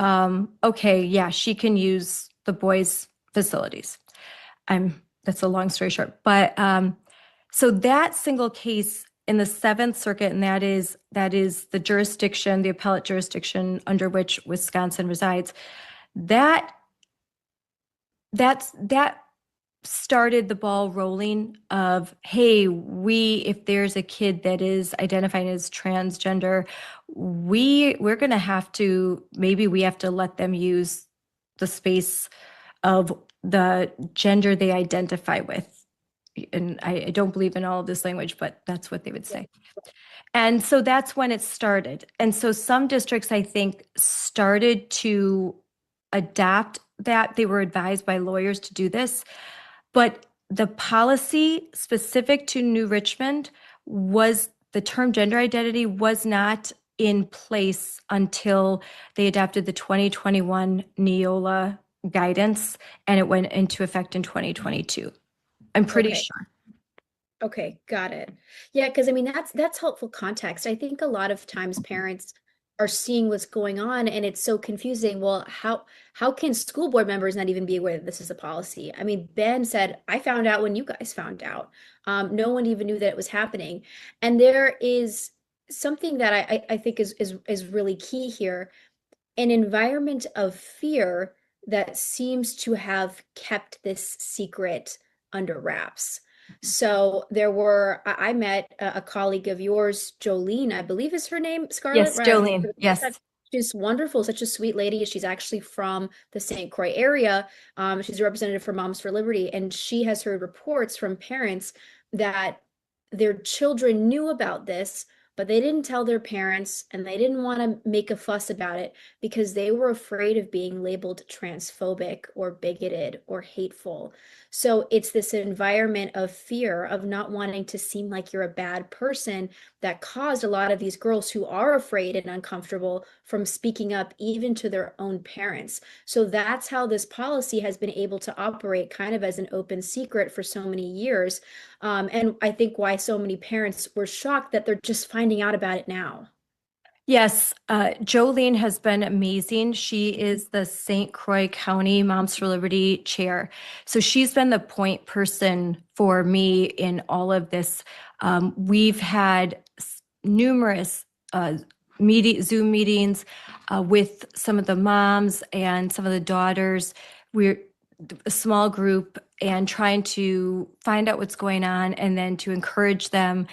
Okay, yeah, she can use the boys' facilities. That's a long story short. But so that single case in the Seventh Circuit, and that is the jurisdiction, the appellate jurisdiction under which Wisconsin resides, that started the ball rolling of, hey, if there's a kid that is identifying as transgender, we're going to have to, maybe we have to let them use the space of the gender they identify with. And I don't believe in all of this language, but that's what they would say. And so that's when it started. And so some districts, I think, started to adapt that. They were advised by lawyers to do this. But the policy specific to New Richmond was the term gender identity was not in place until they adopted the 2021 Neola guidance, and it went into effect in 2022. I'm pretty sure. Okay, got it. Yeah, because I mean that's helpful context. I think a lot of times parents are seeing what's going on and it's so confusing. Well, how can school board members not even be aware that this is a policy? I mean, Ben said, I found out when you guys found out. No one even knew that it was happening. And there is something that I think is really key here, an environment of fear that seems to have kept this secret under wraps. So I met a colleague of yours, Jolene, I believe is her name, Scarlett, Yes, right? Jolene. Yes. She's wonderful, such a sweet lady. She's actually from the St. Croix area. She's a representative for Moms for Liberty, and she has heard reports from parents that their children knew about this, but they didn't tell their parents and they didn't want to make a fuss about it because they were afraid of being labeled transphobic or bigoted or hateful. So it's this environment of fear of not wanting to seem like you're a bad person that caused a lot of these girls who are afraid and uncomfortable from speaking up even to their own parents. So that's how this policy has been able to operate kind of as an open secret for so many years. And I think why so many parents were shocked that they're just finding out about it now. Yes, Jolene has been amazing. She is the St. Croix County Moms for Liberty chair. So she's been the point person for me in all of this. We've had numerous Zoom meetings with some of the moms and some of the daughters. We're a small group and trying to find out what's going on and then to encourage them.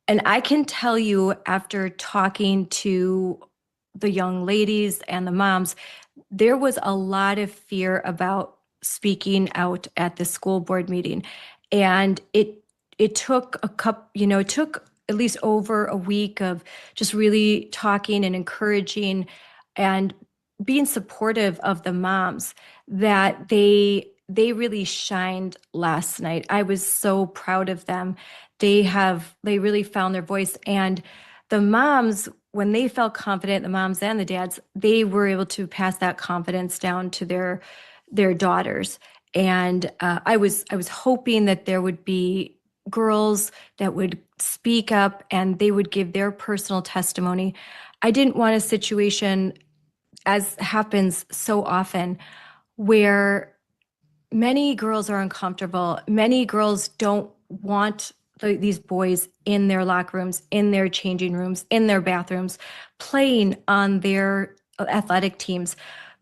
And I can tell you, after talking to the young ladies and the moms, there was a lot of fear about speaking out at the school board meeting. And it took it took at least over a week of just really talking and encouraging and being supportive of the moms that they really shined last night. I was so proud of them. They really found their voice, and the moms, when they felt confident, the moms and the dads, they were able to pass that confidence down to their daughters. And I was hoping that there would be girls that would speak up and they would give their personal testimony. I didn't want a situation as happens so often, where many girls are uncomfortable. Many girls don't want these boys in their locker rooms, in their changing rooms, in their bathrooms, playing on their athletic teams.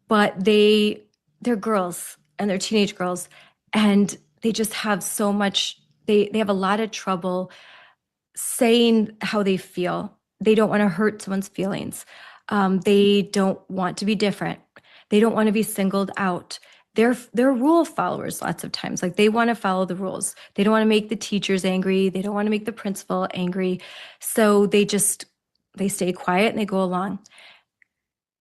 But they're girls and they're teenage girls, and they just have so much. They have a lot of trouble saying how they feel. They don't want to hurt someone's feelings. They don't want to be different. They don't want to be singled out. They're rule followers lots of times. Like, they want to follow the rules. They don't want to make the teachers angry. They don't want to make the principal angry. So they stay quiet and they go along.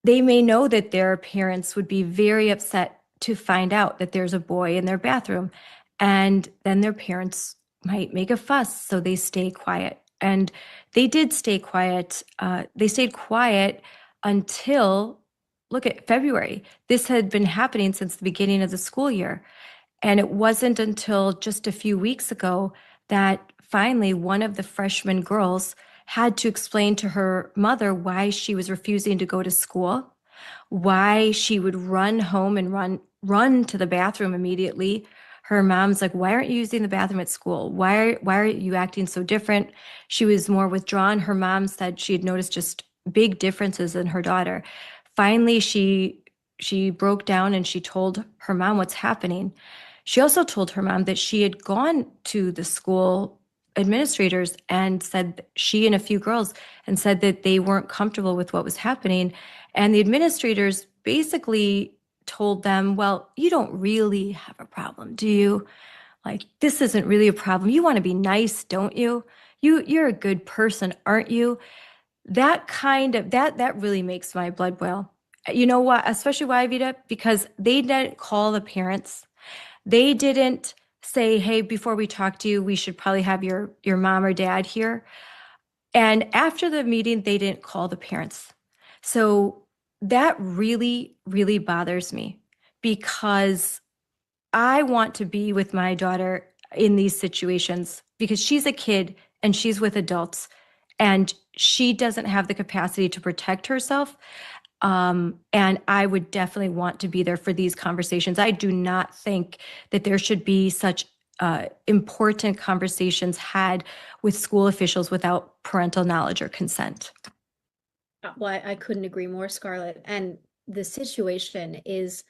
They may know that their parents would be very upset to find out that there's a boy in their bathroom, and then their parents might make a fuss, so they stay quiet. And they did stay quiet. They stayed quiet until, look at February. This had been happening since the beginning of the school year. And it wasn't until just a few weeks ago that finally one of the freshman girls had to explain to her mother why she was refusing to go to school, why she would run home and run to the bathroom immediately. Her mom's like, "Why aren't you using the bathroom at school? Why are you acting so different?" She was more withdrawn. Her mom said she had noticed just big differences in her daughter. Finally, she broke down and she told her mom what's happening. She also told her mom that she had gone to the school administrators and said, she and a few girls, and said that they weren't comfortable with what was happening. And the administrators basically told them, "Well, you don't really have a problem, do you? Like, this isn't really a problem. You want to be nice, don't you? You're a good person, aren't you?" That kind of that really makes my blood boil. You know what? Especially why, Vita? Because they didn't call the parents. They didn't say, "Hey, before we talk to you, we should probably have your mom or dad here." And after the meeting, they didn't call the parents. So that really, really bothers me, because I want to be with my daughter in these situations, because she's a kid and she's with adults and she doesn't have the capacity to protect herself. And I would definitely want to be there for these conversations. I do not think that there should be such important conversations had with school officials without parental knowledge or consent. Well, I couldn't agree more, Scarlett. And the situation is,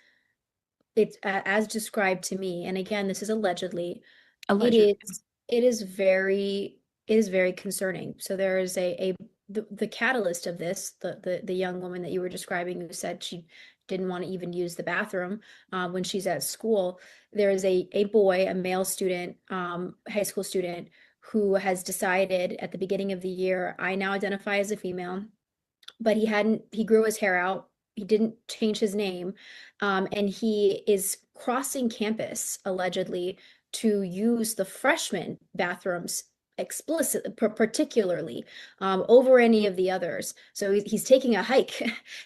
it's as described to me, and again, this is allegedly, Allegedly. it is very concerning. So there is the catalyst of this, the young woman that you were describing, who said she didn't want to even use the bathroom when she's at school. There is a boy, a male student, high school student, who has decided at the beginning of the year, "I now identify as a female," but he grew his hair out. He didn't change his name. And he is crossing campus, allegedly, to use the freshman bathrooms particularly over any of the others. So he's taking a hike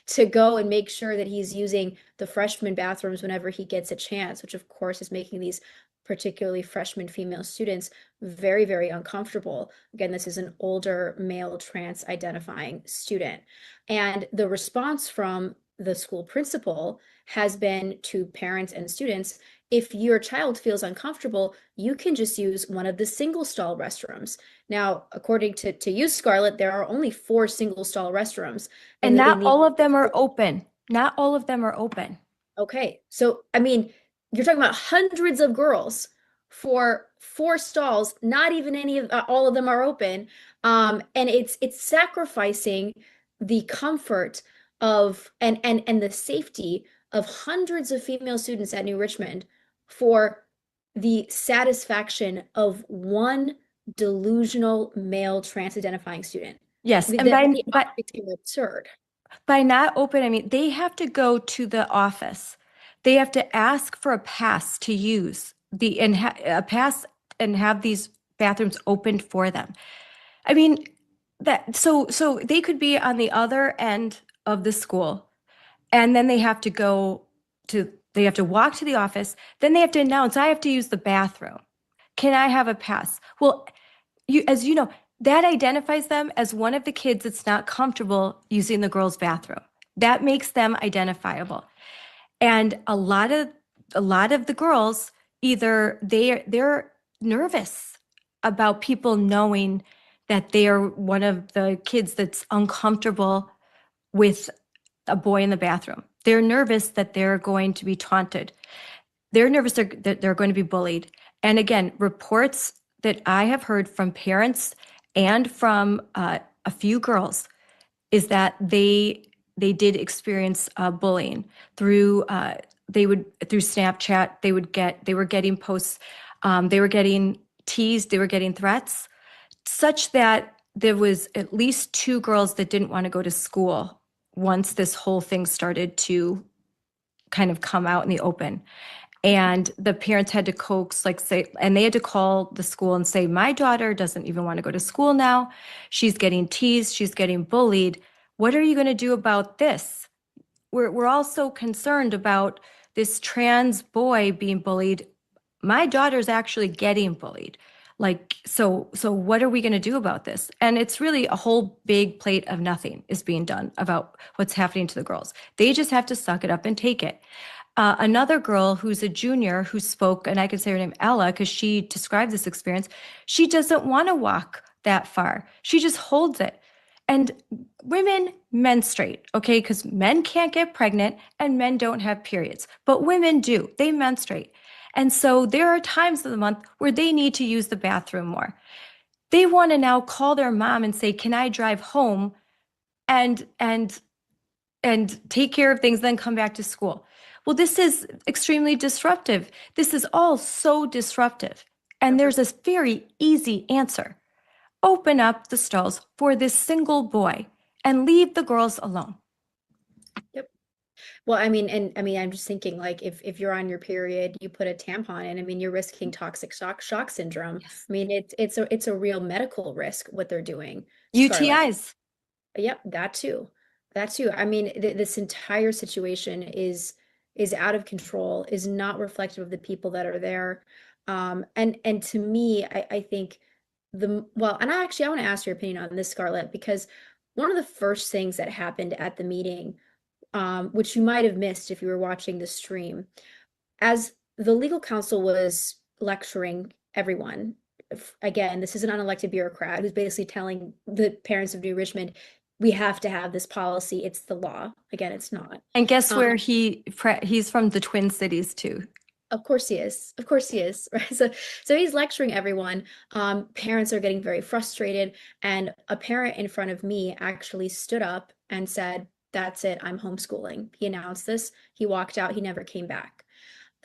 to go and make sure that he's using the freshman bathrooms whenever he gets a chance, which of course is making these particularly freshman female students very, very uncomfortable. Again, this is an older male trans identifying student. And the response from the school principal has been to parents and students, if your child feels uncomfortable, you can just use one of the single stall restrooms. Now, according to you, Scarlett, there are only 4 single stall restrooms. And not all of them are open. Not all of them are open. Okay, so I mean, you're talking about hundreds of girls for 4 stalls. Not even any of all of them are open, and it's sacrificing the comfort of and the safety of hundreds of female students at New Richmond for the satisfaction of one delusional male trans identifying student. Yes, and The optics are absurd. by not open, I mean they have to go to the office. They have to ask for a pass to use a pass and have these bathrooms opened for them. I mean, so they could be on the other end of the school, and then they have to walk to the office, then they have to announce, "I have to use the bathroom. Can I have a pass?" Well, as you know, that identifies them as one of the kids that's not comfortable using the girls' bathroom. That makes them identifiable. And a lot of the girls, either they're nervous about people knowing that they are one of the kids that's uncomfortable with a boy in the bathroom. They're nervous that they're going to be taunted. They're nervous that they're going to be bullied. And again, reports that I have heard from parents and from a few girls is that they did experience bullying through through Snapchat. They were getting posts, they were getting teased, they were getting threats, such that there was at least 2 girls that didn't want to go to school once this whole thing started to kind of come out in the open. And the parents had to coax, and they had to call the school and say, my daughter doesn't even want to go to school now. She's getting teased. She's getting bullied. What are you going to do about this? We're all so concerned about this trans boy being bullied. My daughter's actually getting bullied. So what are we going to do about this? And it's really a whole big plate of nothing is being done about what's happening to the girls. They just have to suck it up and take it. Another girl who's a junior who spoke, and I can say her name, Ella, because she described this experience. She doesn't want to walk that far. She just holds it. And women menstruate, okay? Because men can't get pregnant and men don't have periods, but women do. They menstruate. And so there are times of the month where they need to use the bathroom more. They want to now call their mom and say, can I drive home and take care of things, then come back to school? Well, this is extremely disruptive. This is all so disruptive. And there's this very easy answer. Open up the stalls for this single boy and leave the girls alone. Yep. Well, I'm just thinking, like, if you're on your period, you put a tampon in, you're risking toxic shock syndrome. Yes. It's a real medical risk what they're doing. UTIs. Yep, that too. This entire situation is out of control, is not reflective of the people that are there. And to me, I think and I want to ask your opinion on this, Scarlett, because one of the first things that happened at the meeting, which you might have missed if you were watching the stream, as the legal counsel was lecturing everyone, again, this is an unelected bureaucrat who's basically telling the parents of New Richmond, we have to have this policy. It's the law. Again, it's not. And guess where he's from? The Twin Cities too. Of course he is. Of course he is. Right. So he's lecturing everyone. Parents are getting very frustrated. And a parent in front of me actually stood up and said, that's it. I'm homeschooling. He announced this. He walked out. He never came back.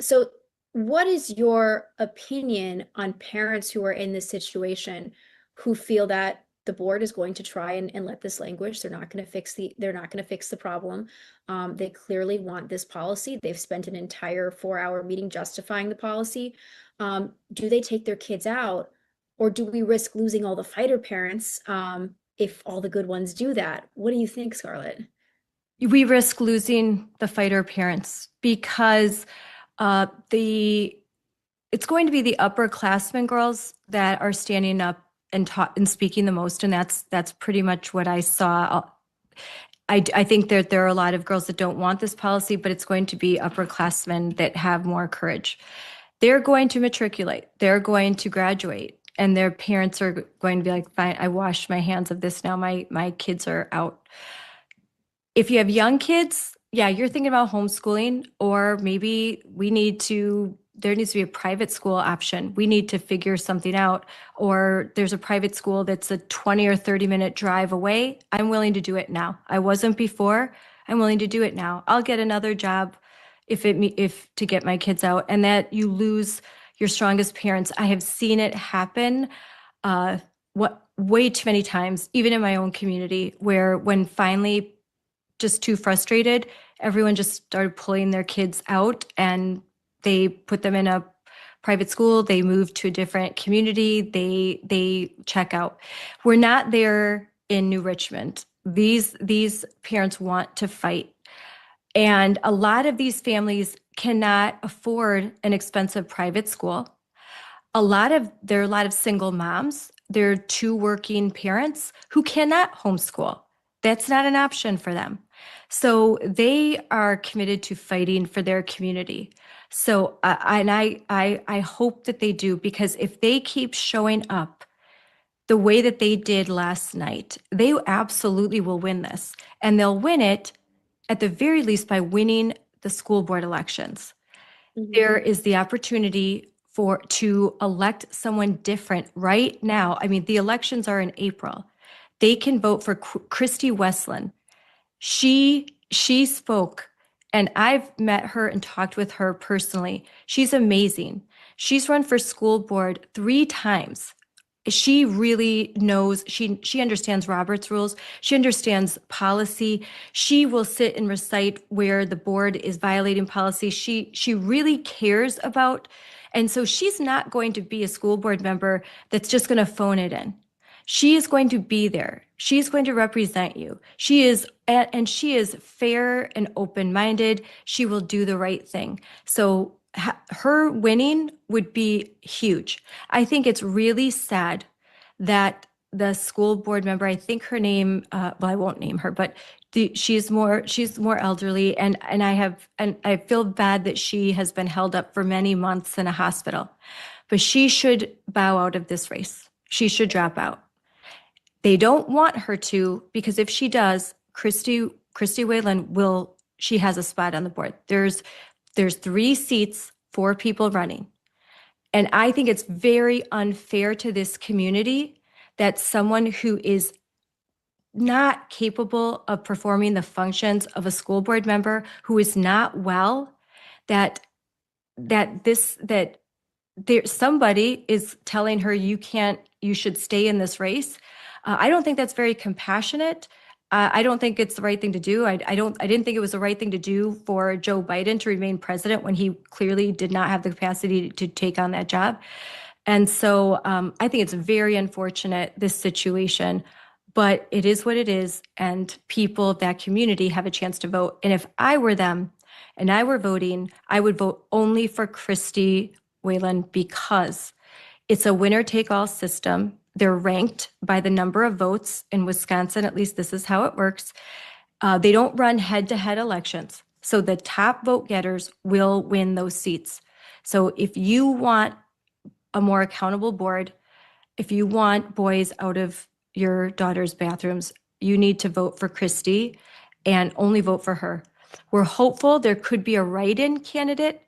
So what is your opinion on parents who are in this situation who feel that the board is going to try and let this language? They're not going to fix the problem. They clearly want this policy. They've spent an entire 4-hour meeting justifying the policy. Do they take their kids out, or do we risk losing all the fighter parents if all the good ones do that? What do you think, Scarlett? We risk losing the fighter parents because it's going to be the upperclassmen girls that are standing up and speaking the most, and that's pretty much what I saw. I think that there are a lot of girls that don't want this policy, but it's going to be upperclassmen that have more courage. They're going to matriculate. They're going to graduate, and their parents are going to be like, fine, I washed my hands of this now. My kids are out. If you have young kids, yeah, you're thinking about homeschooling, or maybe there needs to be a private school option. We need to figure something out. Or there's a private school that's a 20 or 30-minute drive away. I'm willing to do it now. I wasn't before. I'm willing to do it now. I'll get another job if to get my kids out. And that you lose your strongest parents. I have seen it happen way too many times, even in my own community, where when finally just too frustrated, everyone just started pulling their kids out and they put them in a private school. They move to a different community. They check out. We're not there in New Richmond. These parents want to fight. And a lot of these families cannot afford an expensive private school. There are a lot of single moms. There are 2 working parents who cannot homeschool. That's not an option for them. So they are committed to fighting for their community. So I hope that they do, because if they keep showing up the way that they did last night, they absolutely will win this. And they'll win it at the very least by winning the school board elections. There is the opportunity to elect someone different right now. I mean, the elections are in April. They can vote for Christy Westland. She spoke, and I've met her and talked with her personally. She's amazing. She's run for school board 3 times. She really knows, she understands Robert's rules. She understands policy. She will sit and recite where the board is violating policy. She really cares about, and so she's not going to be a school board member that's just going to phone it in. She is going to be there. She's going to represent you. She is, and she is fair and open-minded. She will do the right thing. So her winning would be huge. I think it's really sad that the school board member, I think her name, well, I won't name her, but she's more elderly, and I feel bad that she has been held up for many months in a hospital. But she should bow out of this race. She should drop out. They don't want her to, because if she does, Christy Wayland she has a spot on the board. There's 3 seats, 4 people running. And I think it's very unfair to this community that someone who is not capable of performing the functions of a school board member, who is not well, that somebody is telling her you should stay in this race. I don't think that's very compassionate. I don't think it's the right thing to do. I didn't think it was the right thing to do for Joe Biden to remain president when he clearly did not have the capacity to take on that job. And so I think it's very unfortunate, this situation, but it is what it is. And people of that community have a chance to vote. And if I were them and I were voting, I would vote only for Christy Wayland, because it's a winner-take-all system. They're ranked by the number of votes. In Wisconsin, at least this is how it works. They don't run head-to-head elections. So the top vote getters will win those seats. So if you want a more accountable board, if you want boys out of your daughter's bathrooms, you need to vote for Christy and only vote for her. We're hopeful there could be a write-in candidate,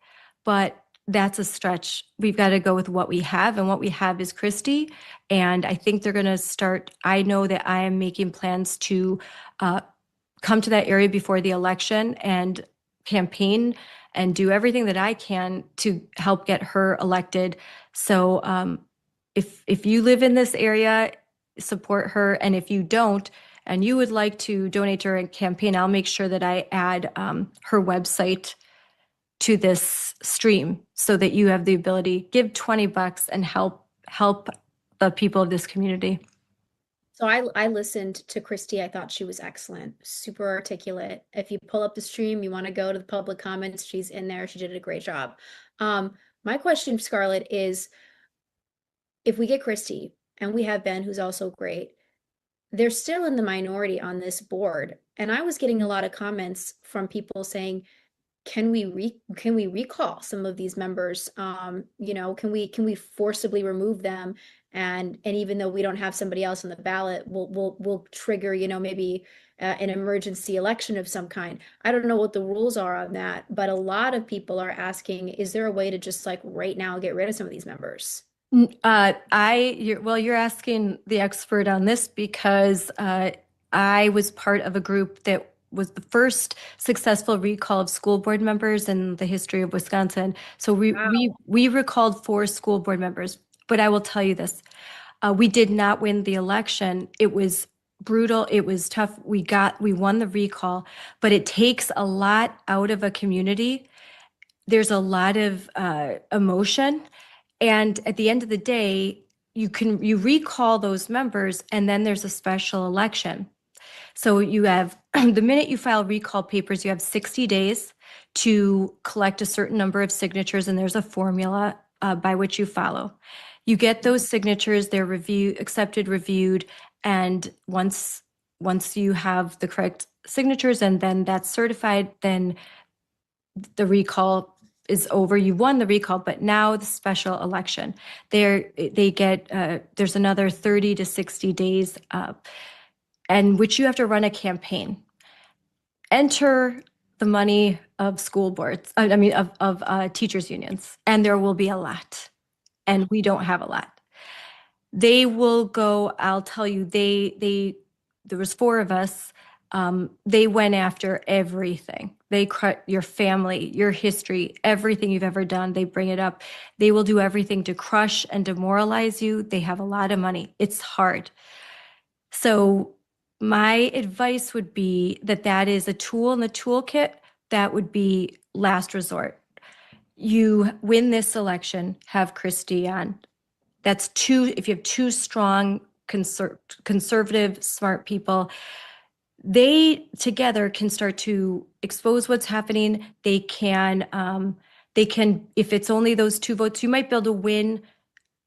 but that's a stretch. We've got to go with what we have, and what we have is Christy. And I think they're going to start. I know that I am making plans to come to that area before the election and campaign and do everything that I can to help get her elected. So if you live in this area, support her. And if you don't, and you would like to donate to her campaign, I'll make sure that I add her website to this stream so that you have the ability, give $20 and help the people of this community. So I listened to Christy. I thought she was excellent, super articulate. If you pull up the stream, you want to go to the public comments, she's in there. She did a great job. My question, Scarlett, is if we get Christy and we have Ben, who's also great, they're still in the minority on this board. And I was getting a lot of comments from people saying, can we recall some of these members? Can we forcibly remove them? And even though we don't have somebody else on the ballot, we'll trigger, maybe an emergency election of some kind. I don't know what the rules are on that, but a lot of people are asking, is there a way to just like right now get rid of some of these members? You're asking the expert on this, because I was part of a group that was the first successful recall of school board members in the history of Wisconsin. So we recalled 4 school board members. But I will tell you this, we did not win the election. It was brutal. It was tough. We won the recall, but it takes a lot out of a community. There's a lot of emotion. And at the end of the day, you recall those members, and then there's a special election. So you have, the minute you file recall papers, you have 60 days to collect a certain number of signatures, and there's a formula by which you follow. You get those signatures, they're accepted, reviewed, and once you have the correct signatures and then that's certified, then the recall is over. You won the recall, but now the special election, they get, there's another 30 to 60 days, and which you have to run a campaign. Enter the money of school boards, of teachers unions, and there will be a lot, and we don't have a lot. They will go, I'll tell you, there was 4 of us. They went after everything. They cut your family, your history, everything you've ever done. They bring it up. They will do everything to crush and demoralize you. They have a lot of money. It's hard. So my advice would be that is a tool in the toolkit. That would be last resort. You win this election, have Christie on. That's 2, if you have 2 strong conservative, smart people, they together can start to expose what's happening. They can, if it's only those 2 votes, you might be able to win,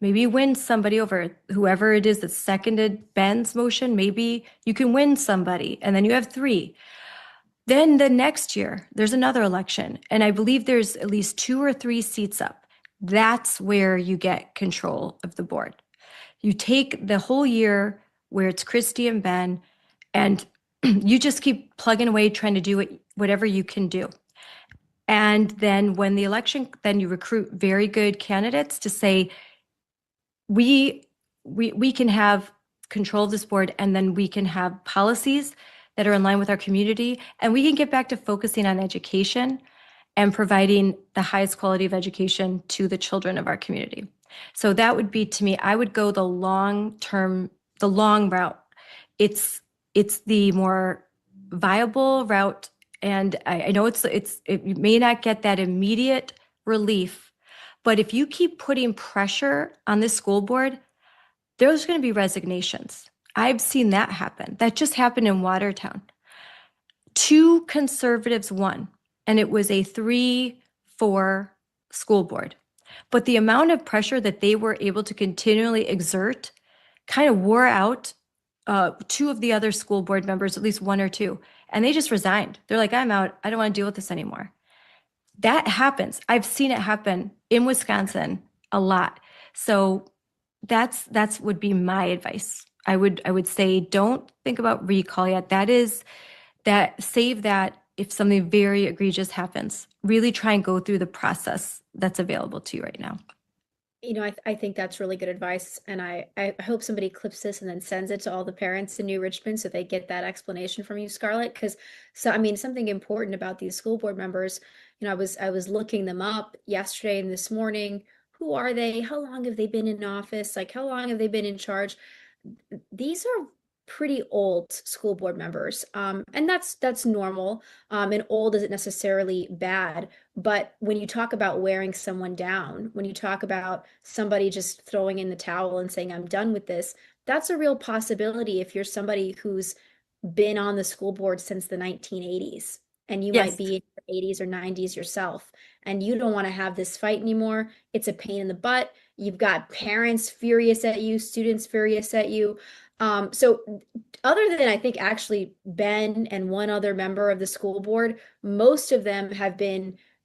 maybe win somebody over whoever it is that seconded Ben's motion. Maybe you can win somebody, and then you have 3. Then the next year, there's another election, and I believe there's at least 2 or 3 seats up. That's where you get control of the board. You take the whole year where it's Christie and Ben, and you just keep plugging away, trying to do whatever you can do. And then when the election, then you recruit very good candidates to say, we can have control of this board, and then we can have policies that are in line with our community, and we can get back to focusing on education and providing the highest quality of education to the children of our community. So that would be, to me, I would go the long route. It's the more viable route, and I know you may not get that immediate relief, but if you keep putting pressure on this school board, there's going to be resignations. I've seen that happen. That just happened in Watertown. 2 conservatives won, and it was a 3-4 school board. But the amount of pressure that they were able to continually exert kind of wore out 2 of the other school board members, at least 1 or 2, and they just resigned. They're like, I'm out. I don't want to deal with this anymore. That happens. I've seen it happen in Wisconsin a lot. So that's would be my advice. I would say, don't think about recall yet. Save that if something very egregious happens. Really try and go through the process that's available to you right now. I think that's really good advice. And I hope somebody clips this and then sends it to all the parents in New Richmond so they get that explanation from you, Scarlett. Because something important about these school board members, I was looking them up yesterday and this morning. Who are they? How long have they been in office? Like, how long have they been in charge? These are pretty old school board members. And that's normal. And old isn't necessarily bad. But when you talk about wearing someone down, when you talk about somebody just throwing in the towel and saying, I'm done with this, that's a real possibility if you're somebody who's been on the school board since the 1980s. And you Yes. might be in your 80s or 90s yourself, and you don't want to have this fight anymore. It's a pain in the butt. You've got parents furious at you, students furious at you. So other than, I think, actually Ben and 1 other member of the school board, most of them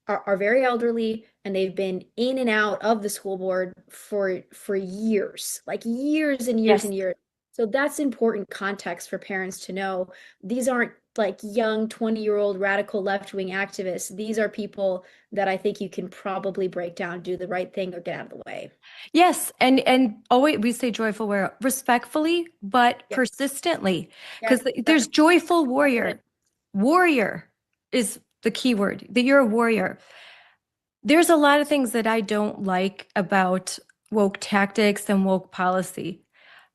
are very elderly, and they've been in and out of the school board for years, like years and years Yes. and years. So that's important context for parents to know. These aren't like young 20-year-old radical left-wing activists. These are people that I think you can probably break down, do the right thing, or get out of the way. Yes, and always we say joyful warrior respectfully, but Yep. persistently, because Yes. there's joyful warrior. Warrior is the key word, that you're a warrior. There's a lot of things that I don't like about woke tactics and woke policy,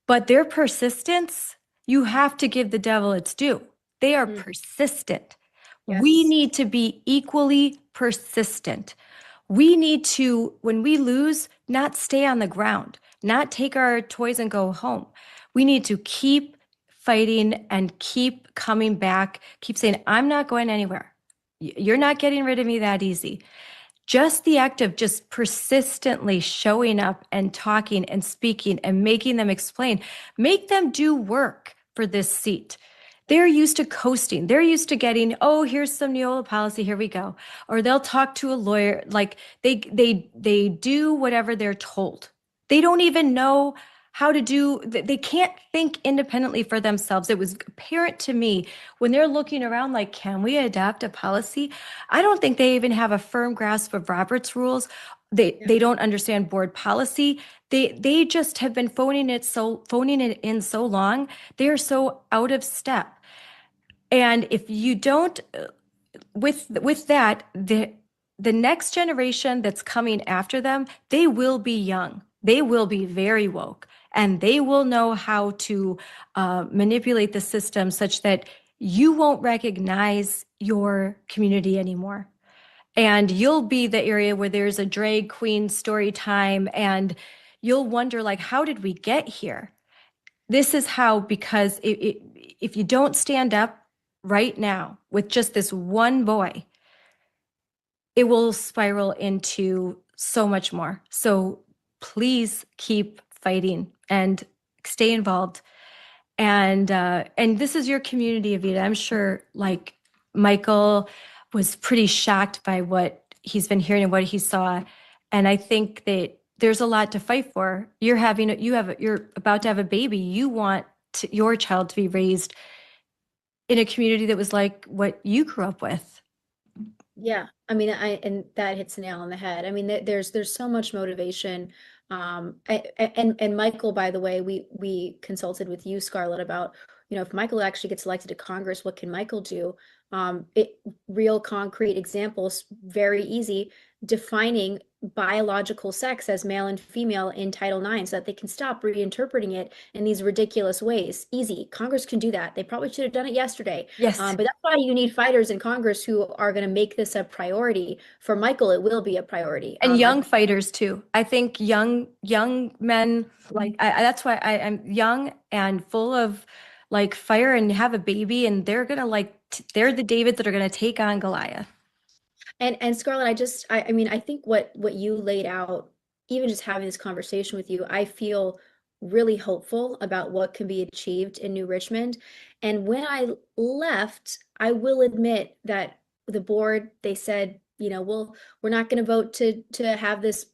but their persistence, you have to give the devil its due. They are persistent. We Yes. need to be equally persistent. We need to, when we lose, not stay on the ground, not take our toys and go home. We need to keep fighting and keep coming back, keep saying, I'm not going anywhere. You're not getting rid of me that easy. Just the act of just persistently showing up and talking and speaking and making them explain, make them do work for this seat. They're used to coasting. They're used to getting, oh, here's some Neola policy, here we go. Or they'll talk to a lawyer, like they do whatever they're told. They don't even know how to do, they can't think independently for themselves. It was apparent to me when they're looking around like, can we adopt a policy? I don't think they even have a firm grasp of Robert's rules. They don't understand board policy. They just have been phoning it in so long. They are so out of step. And if you don't, with that, the next generation that's coming after them, they will be young. They will be very woke, and they will know how to manipulate the system such that you won't recognize your community anymore. And you'll be the area where there's a drag queen story time, and you'll wonder, like, how did we get here? This is how, because if you don't stand up right now with just this one boy, it will spiral into so much more. So please keep fighting and stay involved. And this is your community, Evita. I'm sure, like, Michael was pretty shocked by what he's been hearing and what he saw. And I think that there's a lot to fight for. You're about to have a baby. You want your child to be raised in a community that was like what you grew up with. Yeah, I mean, and that hits the nail on the head. I mean, there's so much motivation. And Michael, by the way, we consulted with you, Scarlett, about, if Michael actually gets elected to Congress, what can Michael do? Real concrete examples, very easy, defining biological sex as male and female in Title IX so that they can stop reinterpreting it in these ridiculous ways. Easy. Congress can do that. They probably should have done it yesterday. Yes. But that's why you need fighters in Congress who are going to make this a priority. For Michael, it will be a priority. And young fighters too. I think young men, like, that's why I'm young and full of like fire and have a baby, and they're gonna they're the Davids that are gonna take on Goliath. And Scarlett, I mean, I think what you laid out, even just having this conversation with you, I feel really hopeful about what can be achieved in New Richmond. And when I left, I will admit that the board, they said, we're not going to vote to have this,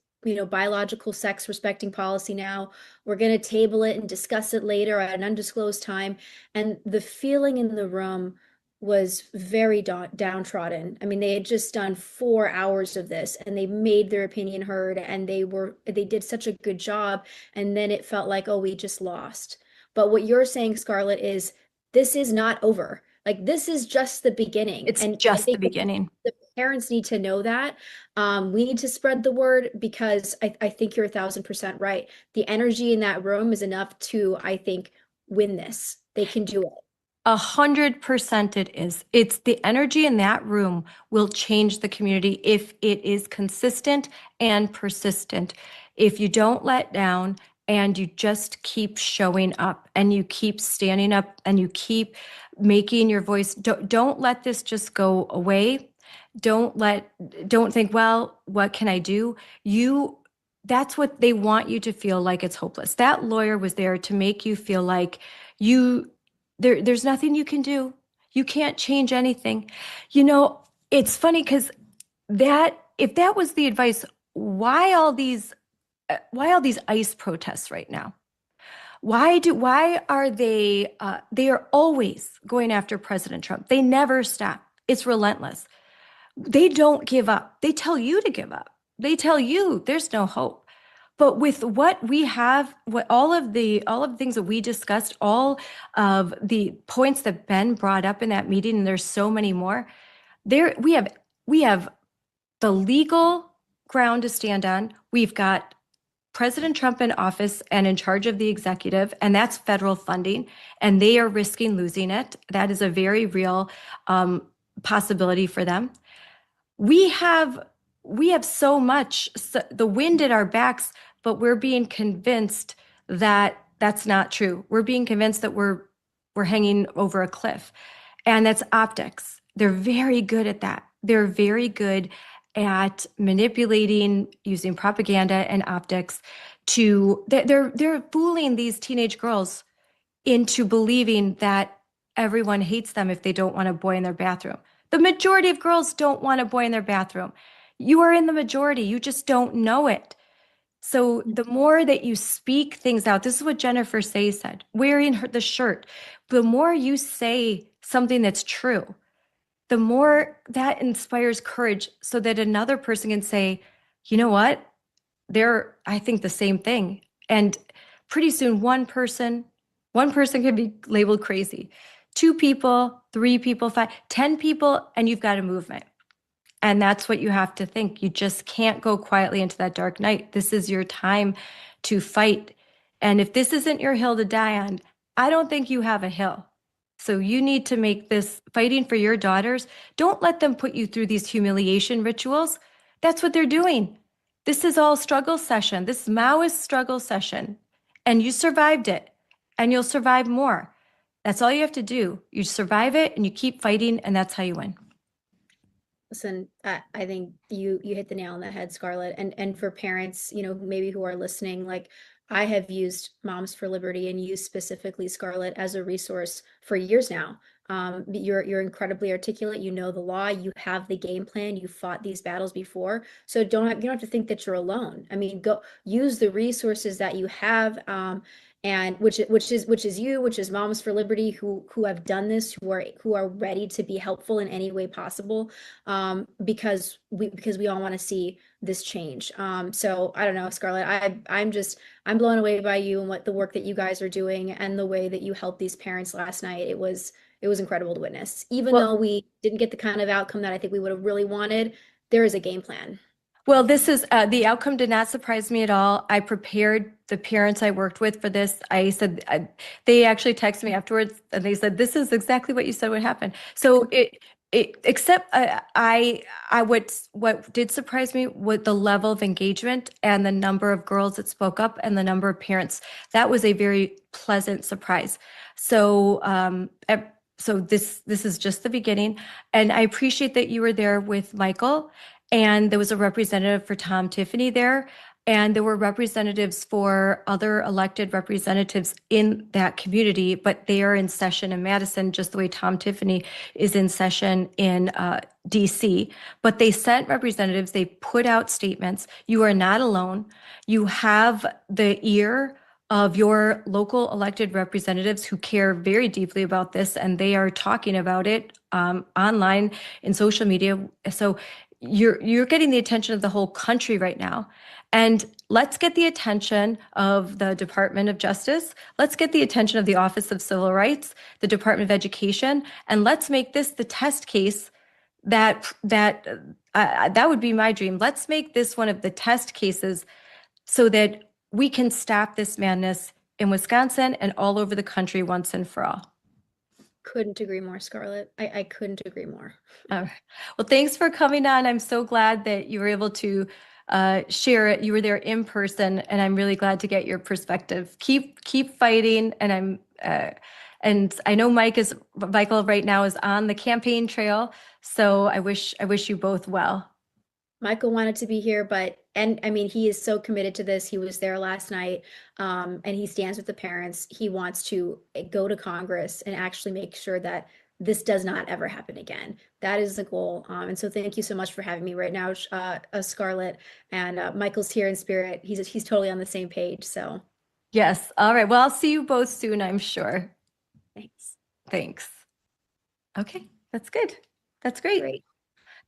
biological sex respecting policy now. We're going to table it and discuss it later at an undisclosed time. And the feeling in the room was very downtrodden. I mean, they had just done 4 hours of this and they made their opinion heard, and they did such a good job. And then it felt like, oh, we just lost. But what you're saying, Scarlett, is this is not over. Like, this is just the beginning. It's and just the beginning. The parents need to know that. We need to spread the word, because I think you're 1,000% right. The energy in that room is enough to, I think, win this. They can do it. 100% it is. It's the energy in that room will change the community if it is consistent and persistent. If you don't let down and you just keep showing up and you keep standing up and you keep making your voice, don't let this just go away. Don't think, well, what can I do? That's what they want you to feel, like it's hopeless. That lawyer was there to make you feel like there's nothing you can do. You can't change anything. It's funny because if that was the advice, why all these ICE protests right now? Why are they are always going after President Trump. They never stop. It's relentless. They don't give up. They tell you to give up. They tell you there's no hope. But with what we have, all of the things that we discussed, all of the points that Ben brought up in that meeting, and there's so many more, we have the legal ground to stand on. We've got President Trump in office and in charge of the executive, and that's federal funding, and they are risking losing it. That is a very real possibility for them. We have so much, the wind at our backs, but we're being convinced that that's not true. We're being convinced that we're hanging over a cliff, and that's optics. They're very good at that. They're very good at manipulating, using propaganda and optics they're fooling these teenage girls into believing that everyone hates them if they don't want a boy in their bathroom. The majority of girls don't want a boy in their bathroom. You are in the majority. You just don't know it. So the more that you speak things out, this is what Jennifer Say said, wearing the shirt. The more you say something that's true, the more that inspires courage so that another person can say, you know what? I think the same thing. And pretty soon one person can be labeled crazy. 2 people, 3 people, 5, 10 people, and you've got a movement. And that's what you have to think. You just can't go quietly into that dark night. This is your time to fight. And if this isn't your hill to die on, I don't think you have a hill. So you need to make this fighting for your daughters. Don't let them put you through these humiliation rituals. That's what they're doing. This is all struggle session. This is Maoist struggle session. And you survived it. And you'll survive more. That's all you have to do. You survive it and you keep fighting, and that's how you win. Listen, I think you hit the nail on the head, Scarlett. And for parents, maybe who are listening, like I have used Moms for Liberty and you specifically, Scarlett, as a resource for years now. You're incredibly articulate. You know the law. You have the game plan. You fought these battles before, so you don't have to think that you're alone. I mean, go use the resources that you have. And which is Moms for Liberty, who have done this, who are ready to be helpful in any way possible, because we all want to see this change. So I don't know, Scarlett, I'm blown away by you and what the work that you guys are doing and the way that you helped these parents last night. It was incredible to witness. Even though we didn't get the kind of outcome that I think we would have really wanted, there is a game plan. Well, this is the outcome did not surprise me at all. I prepared the parents I worked with for this. I said they actually texted me afterwards and they said, this is exactly what you said would happen. So what did surprise me was the level of engagement and the number of girls that spoke up and the number of parents. That was a very pleasant surprise. So this is just the beginning. And I appreciate that you were there with Michael. And there was a representative for Tom Tiffany there, and there were representatives for other elected representatives in that community, but they are in session in Madison, just the way Tom Tiffany is in session in DC. But they sent representatives, they put out statements. You are not alone. You have the ear of your local elected representatives who care very deeply about this, and they are talking about it online in social media. So you're getting the attention of the whole country right now. And let's get the attention of the Department of Justice. Let's get the attention of the Office of Civil Rights, the Department of Education, and let's make this the test case that would be my dream. Let's make this one of the test cases so that we can stop this madness in Wisconsin and all over the country once and for all. Couldn't agree more, Scarlett. I couldn't agree more. Well, thanks for coming on. I'm so glad that you were able to share it. You were there in person, and I'm really glad to get your perspective. Keep fighting, and I know Michael right now is on the campaign trail. So I wish you both well. Michael wanted to be here, and I mean, he is so committed to this. He was there last night, and he stands with the parents. He wants to go to Congress and actually make sure that this does not ever happen again. That is the goal. And so thank you so much for having me right now, Scarlett. And Michael's here in spirit. He's totally on the same page. So yes. All right. Well, I'll see you both soon, I'm sure. Thanks. Okay. That's good. That's great.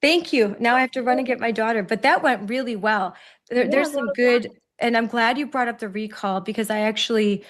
Thank you. Now I have to run and get my daughter, but that went really well. There's some good, and I'm glad you brought up the recall, because I actually,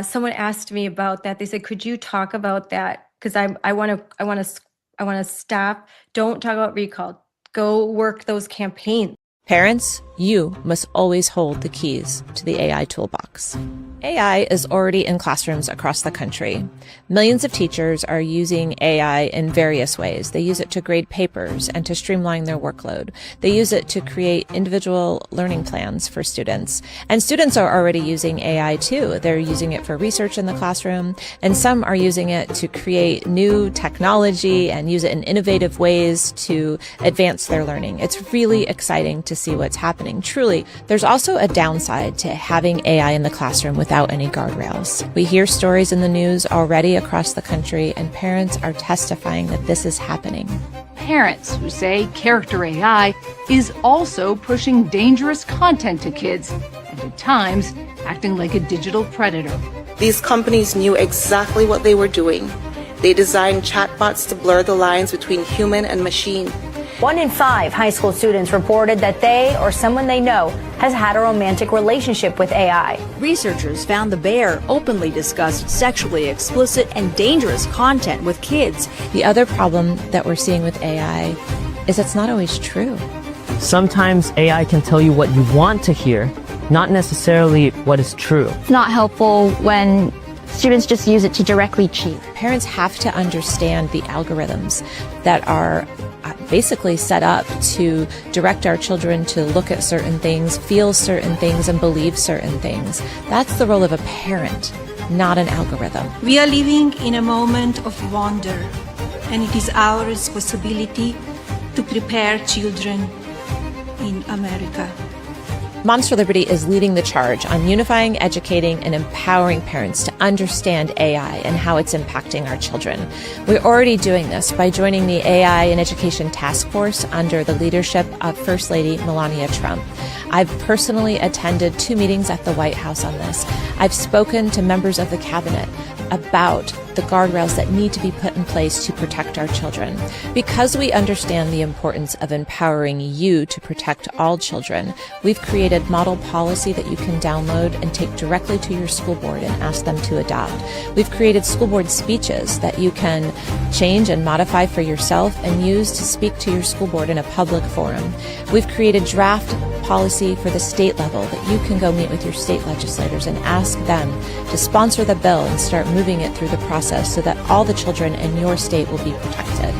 someone asked me about that. They said, could you talk about that? Because I want to stop. Don't talk about recall. Go work those campaigns. Parents, you must always hold the keys to the AI toolbox. AI is already in classrooms across the country. Millions of teachers are using AI in various ways. They use it to grade papers and to streamline their workload. They use it to create individual learning plans for students. And students are already using AI too. They're using it for research in the classroom, and some are using it to create new technology and use it in innovative ways to advance their learning. It's really exciting to see what's happening. Truly, there's also a downside to having AI in the classroom with without any guardrails. We hear stories in the news already across the country, and parents are testifying that this is happening. Parents who say character AI is also pushing dangerous content to kids, and at times acting like a digital predator. These companies knew exactly what they were doing. They designed chatbots to blur the lines between human and machine. 1 in 5 high school students reported that they or someone they know has had a romantic relationship with AI. Researchers found the bear openly discussed sexually explicit and dangerous content with kids. The other problem that we're seeing with AI is it's not always true. Sometimes AI can tell you what you want to hear, not necessarily what is true. It's not helpful when students just use it to directly cheat. Parents have to understand the algorithms that are basically set up to direct our children to look at certain things, feel certain things, and believe certain things. That's the role of a parent, not an algorithm. We are living in a moment of wonder, and it is our responsibility to prepare children in America. Moms for Liberty is leading the charge on unifying, educating, and empowering parents to understand AI and how it's impacting our children. We're already doing this by joining the AI and Education Task Force under the leadership of First Lady Melania Trump. I've personally attended 2 meetings at the White House on this. I've spoken to members of the cabinet about the guardrails that need to be put in place to protect our children. Because we understand the importance of empowering you to protect all children, we've created model policy that you can download and take directly to your school board and ask them to adopt. We've created school board speeches that you can change and modify for yourself and use to speak to your school board in a public forum. We've created draft policy for the state level that you can go meet with your state legislators and ask them to sponsor the bill and start moving it through the process so that all the children in your state will be protected.